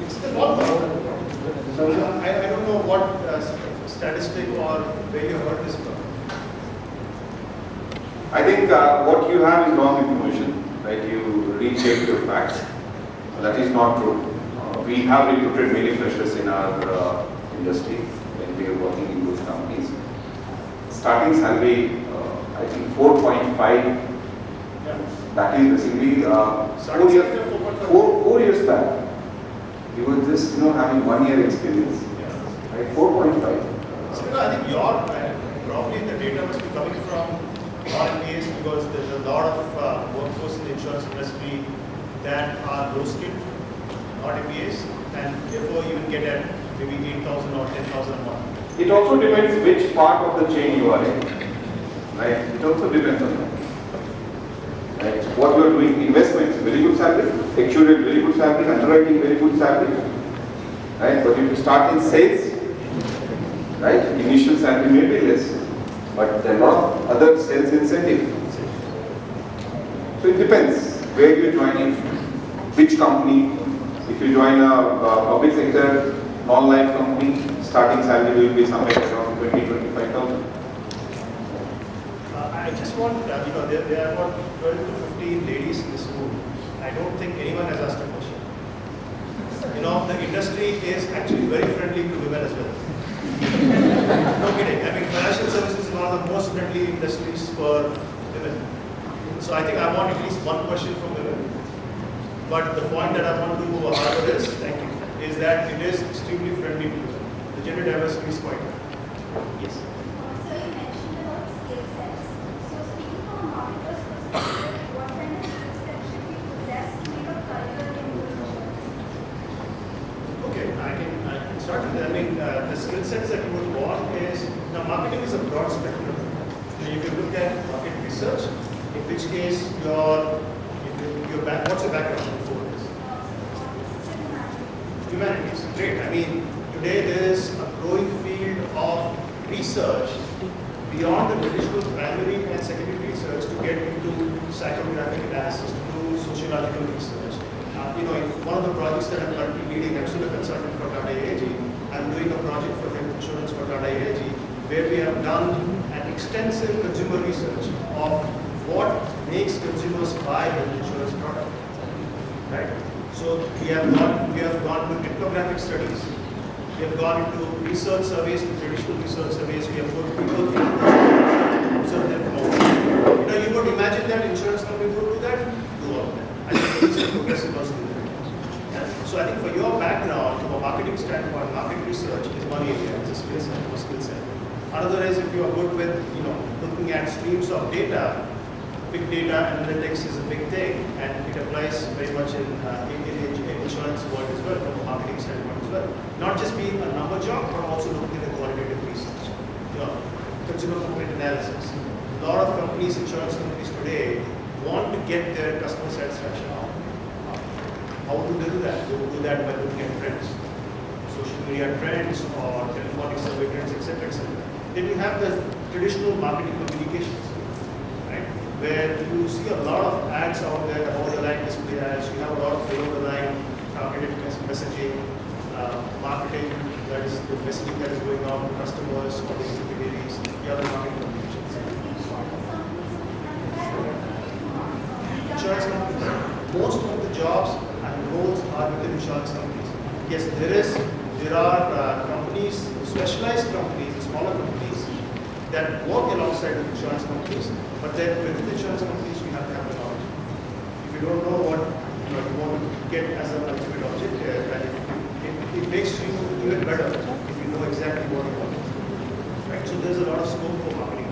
Speaker 9: it's the ballpark. I don't know what statistic or where you heard this from.
Speaker 6: I think what you have is wrong information, right? You reshape your facts. That is not true. We have recruited many freshers in our industry when we are working in those companies. Starting salary, I think 4.5. That is basically 4 years back. You were just having 1 year experience, right? 4.5.
Speaker 9: So I think your probably the data must be coming from non-MBAs because there's a lot of workforce in the insurance industry that are low skilled, not MBAs, and therefore you will get at maybe 8,000 or 10,000 a month.
Speaker 6: It also depends which part of the chain you are in, right? It also depends on that. Right? What you are doing, investments, very good salary, actuarial, very good salary, underwriting, very good salary, right? But if you start in sales, right, initial salary may be less, but there are a lot of other sales incentive. So it depends where you are joining, which company. If you join a public sector, non-life company, starting salary will be somewhere around 20,000-25,000.
Speaker 9: I just want, there are about 12 to 15 ladies in this room. I don't think anyone has asked a question. The industry is actually very friendly to women as well. No kidding. I mean, financial services is one of the most friendly industries for women. So I think I want at least one question from women. But the point that I want to harbor is, thank you, is that it is extremely friendly to women. The gender diversity is quite high. Yes.
Speaker 15: So you mentioned about skill sets. So speaking from a marketer's perspective, what kind of skill sets should we possess to make a career in insurance?
Speaker 9: Okay, I can start with that. I mean, the skill sets that you would want is, now marketing is a broad spectrum. So you can look at market research, in which case what's your background before this? Humanities, great. I mean, today there is a growing field of research beyond the traditional primary and secondary research to get into psychographic analysis, to do sociological research. In one of the projects that I'm currently leading, I'm still a consultant for Tata AIG. I'm doing a project for health insurance for Tata AIG, where we have done an extensive consumer research of what makes consumers buy health insurance products. Right? So we have gone to ethnographic studies. We have gone into research surveys, traditional research surveys. We have put people in observe them from outside. You would imagine that insurance companies would do that? Do all of that. I think these progressive ones do that. Yeah? So I think for your background, from a marketing standpoint, market research is one area, it's a skill set. Another is if you are good with looking at streams of data. Big data analytics is a big thing, and it applies very much in insurance world as well, from a marketing standpoint as well. Not just being a number job, but also looking at the qualitative research. Consumer complaint analysis. A lot of companies, insurance companies today, want to get their customer satisfaction up. How do they do that? They will do that by looking at trends, social media trends, or telephonic survey trends, etc., etc. Then you have the traditional marketing communications, where you see a lot of ads out there, above the line display ads, you have a lot of below the line targeted messaging, marketing, that is the messaging that is going out to customers or the intermediaries, the other marketing communications. Insurance companies, most of the jobs and roles are within insurance companies. Yes, there are companies, specialized companies, smaller companies that work alongside with insurance companies. But then within the insurance companies, we have to have the knowledge. If you don't know what you want to get as an ultimate objective, and it makes you even better if you know exactly what you want. Right? So there's a lot of scope for marketing.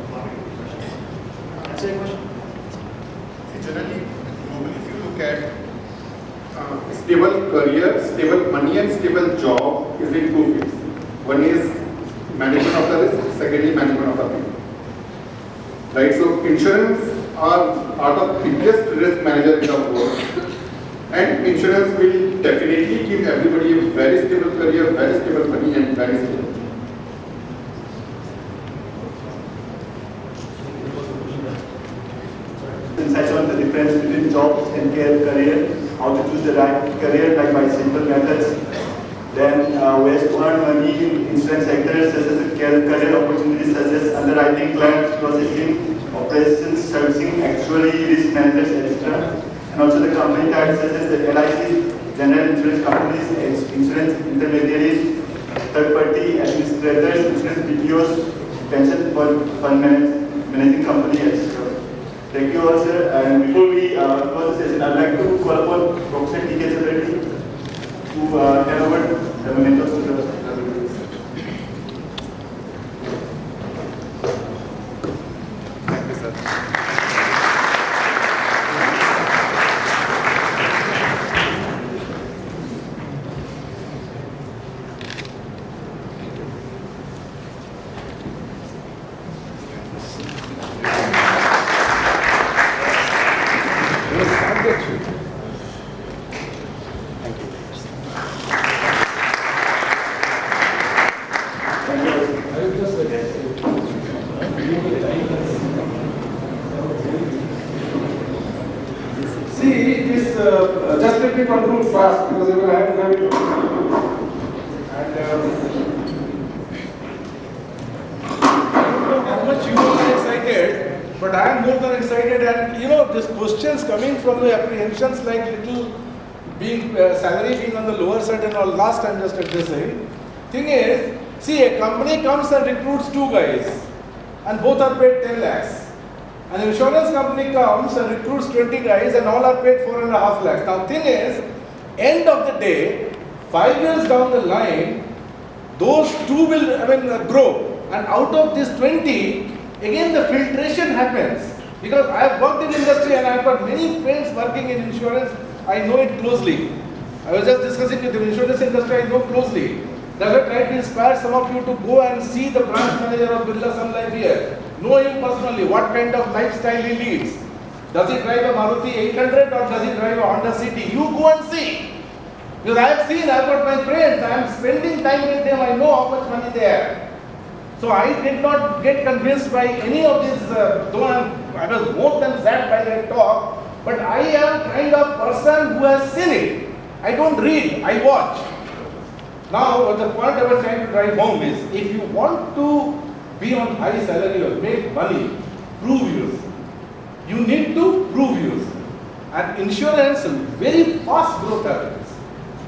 Speaker 9: Marketing questions. That's a question.
Speaker 8: See, generally, globally, if you look at stable career, stable money, and stable job is in two fields. One is management of the risk, secondly, management of the people. Right, so insurance are the biggest risk manager in the world, and insurance will definitely give everybody a very stable career, very stable money, and very stable.
Speaker 1: Insights on the difference between jobs and career, how to choose the right career, like by simple methods. Then ways to earn money in insurance sectors, such as career opportunities such as underwriting, claims processing, operations, servicing, actuary, risk managers, etc. And also the company types such as the LICs, general insurance companies, insurance intermediaries, third-party administrators, insurance BPOs, pension fund managing company, etc. Thank you all, sir. And before we close the session, I'd like to call upon Professor T.K. Secretary to hand over the mementos to the
Speaker 6: Thank you, sir.
Speaker 14: Just let me conclude fast because I have to have it. And I don't know how much you are excited, but I am more than excited. And these questions coming from the apprehensions like little being salary being on the lower side and all. Last time just addressing. Thing is, see, a company comes and recruits two guys, and both are paid 10 lakhs.
Speaker 3: An insurance company comes and recruits 20 guys and all are paid 4.5 lakhs. Now thing is, end of the day, 5 years down the line, those two will grow. And out of this 20, again the filtration happens. Because I have worked in industry and I have got many friends working in insurance, I know it closely. I was just discussing with the insurance industry, I know closely. That's why I tried to inspire some of you to go and see the branch manager of Birla Sun Life here. Know him personally, what kind of lifestyle he leads. Does he drive a Maruti 800 or does he drive a Honda City? You go and see. Because I have seen, I have got my friends, I am spending time with them, I know how much money they have. So I did not get convinced by any of this, though I was more than that by that talk, but I am kind of person who has seen it. I don't read, I watch. Now, the point I was trying to drive home is, if you want to be on high salary or make money, prove yours. You need to prove yours. And insurance, very fast growth happens.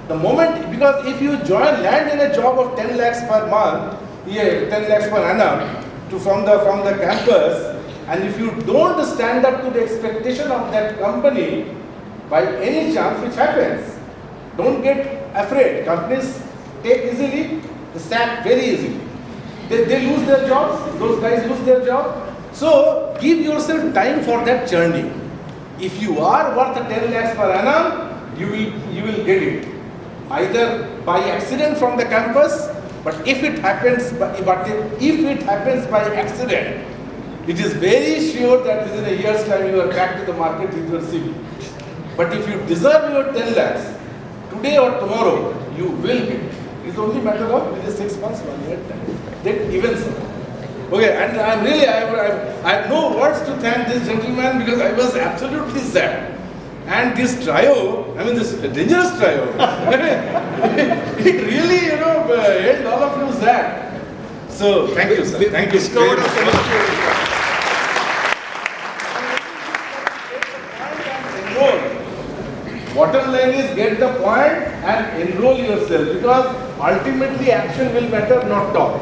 Speaker 3: The moment, because if you land in a job of 10 lakhs per month, 10 lakhs per annum from the campus, and if you don't stand up to the expectation of that company, by any chance, which happens, don't get afraid. Companies take easily, they sack very easily. They lose their jobs, those guys lose their job. So give yourself time for that journey. If you are worth 10 lakhs per annum, you will get it. Either by accident from the campus, but if it happens by accident, it is very sure that within a year's time you are back to the market with your CV. But if you deserve your 10 lakhs, today or tomorrow, you will get it. It's only a matter of within 6 months, 1 year time. Then even so. Okay, and I have no words to thank this gentleman because I was absolutely zapped. And this trio, this dangerous trio, it really, held all of you zapped. So, thank you, sir. Thank you. Bottom line is get the point and enroll yourself, because ultimately action will matter, not talk.